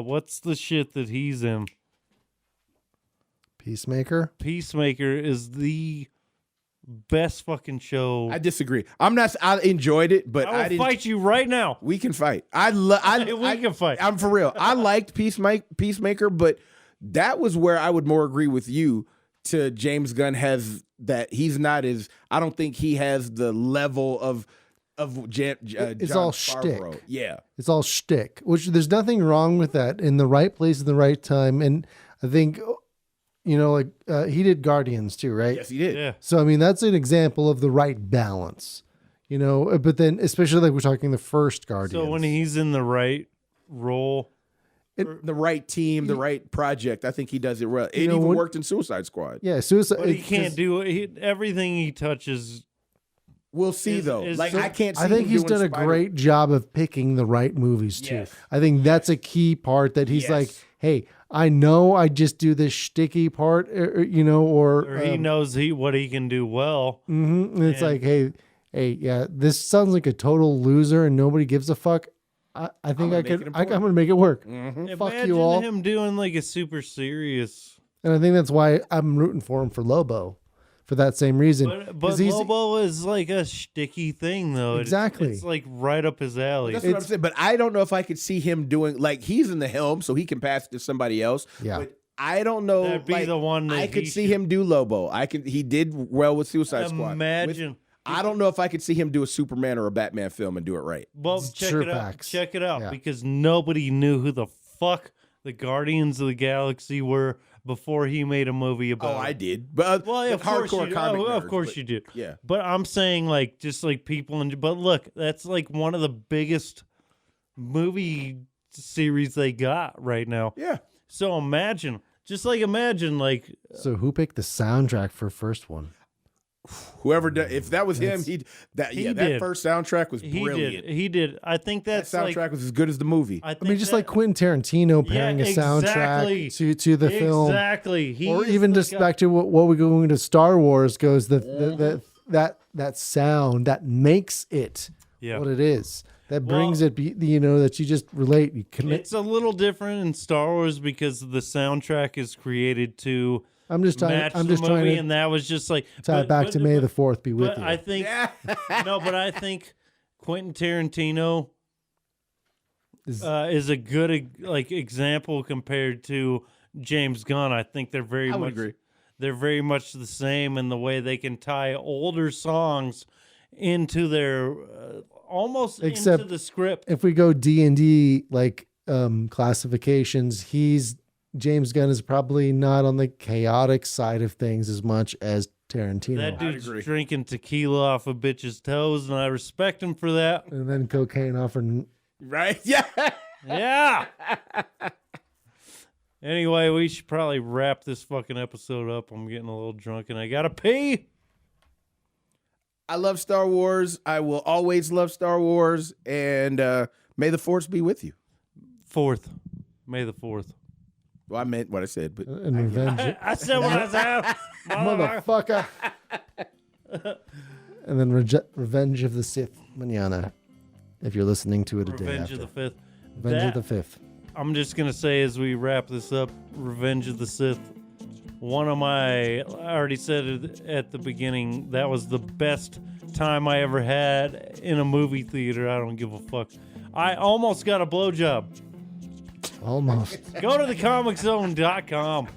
what's the shit that he's in? Peacemaker. Peacemaker is the best fucking show. I disagree. I enjoyed it, but I I will didn't. fight you right now. We can fight. I can fight. I'm for real. I liked Peacemaker, but that was where I would more agree with you. To James Gunn has that he's not as. I don't think he has the level of It's Jon all Favreau. shtick. Yeah, It's all shtick, which there's nothing wrong with that. In the right place, in the right time, and I think, like he did Guardians too, right? yes, he did. Yeah. So I mean, that's an example of the right balance, But then, especially like we're talking the first Guardians. So when he's in the right role, The right team, the right project. I think he does it well. It know even what- worked in Suicide Squad. Suicide. but he can't do everything he touches. We'll see though. is- Like so- I can't. See I think him he's doing done a Spider- great job of picking the right movies too. Yes. I think that's a key part that he's Yes. like, hey, I know I just do this shticky part, or Or he knows what he can do well. and it's and- like, hey, yeah, this sounds like a total loser and nobody gives a fuck. I think gonna I make could. it I'm important. gonna make it work. Fuck Imagine you all. him doing like a super serious. And I think that's why I'm rooting for him for Lobo, for that same reason. But 'Cause he's- Lobo is like a sticky thing, though. Exactly. It's like right up his alley. That's what I'm saying. But I don't know if I could see him doing like he's in the helm, so he can pass it to somebody else. Yeah. But I don't know. That'd be like, the one that I could he see should- him do Lobo. He did well with Suicide Squad. Imagine. I don't know if I could see him do a Superman or a Batman film and do it right. Well, It's check true it out. facts. Check it out Yeah. because nobody knew who the fuck the Guardians of the Galaxy were before he made a movie about. Oh, I it. did. But Well, the of course hardcore you did. comic Of nerds, course but- you did. Yeah. But I'm saying like just like people but look, that's like one of the biggest movie series they got right now. Yeah. So imagine like So who picked the soundtrack for first one? Whoever did, if that was him, He that did. first soundtrack was he brilliant. did. He did. I think That that's soundtrack like was as good as the movie. I I mean, just like Quentin Tarantino pairing a exactly. soundtrack to the film, Exactly. He or is even the just guy- back to what we're going to Star Wars goes that sound that makes it Yeah. what it is. That brings Well, it, that you just relate. You connect. It's a little different in Star Wars because the soundtrack is created to I'm just trying. match I'm the just movie, trying to and that was just like tie it back to May the 4th be with But you. I think no, but I think Quentin Tarantino is a good like example compared to James Gunn. I think they're very I would much agree. they're very much the same in the way they can tie older songs into their almost Except into the script. if we go D&D like classifications, James Gunn is probably not on the chaotic side of things as much as Tarantino. That I'd dude's agree. drinking tequila off a bitch's toes, and I respect him for that. And then cocaine off her. Right? Yeah. Yeah. Anyway, we should probably wrap this fucking episode up. I'm getting a little drunk and I gotta pee. I love Star Wars. I will always love Star Wars. And may the Force be with you. 4th. May the 4th. Well, I meant what I said, but And revenge. I said what I said. Motherfucker. And then Revenge of the Sith manana. If you're listening to it a day Revenge after. of the 5th. Revenge of the 5th. I'm just going to say as we wrap this up, Revenge of the Sith. I already said it at the beginning, that was the best time I ever had in a movie theater. I don't give a fuck. I almost got a blowjob. Almost. Go to thecomiczone.com.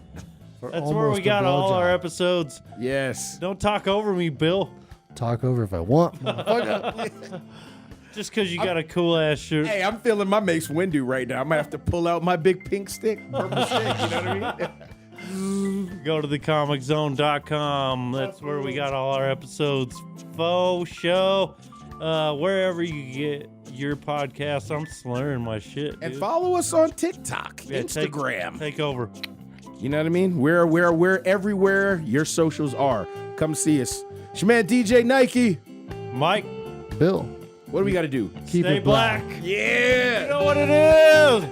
That's where Almost we a got all our blowjob. episodes. Yes. Don't talk over me, Bill. Talk over if I want. motherfucker. Just because you got a cool ass shirt. Hey, I'm feeling my Mace Windu right now. I might have to pull out my big pink stick, purple stick. You know what I mean? Go to thecomiczone.com. That's where we got all our episodes. Faux show. Wherever you get your podcast. I'm slurring my shit, dude. And follow us on TikTok, Yeah, Instagram. Take over. You know what I mean? We're everywhere your socials are. Come see us. It's your man DJ Nyke. Mike, Bill. What do we got to do? Keep stay it black. black. Yeah. You know what it is.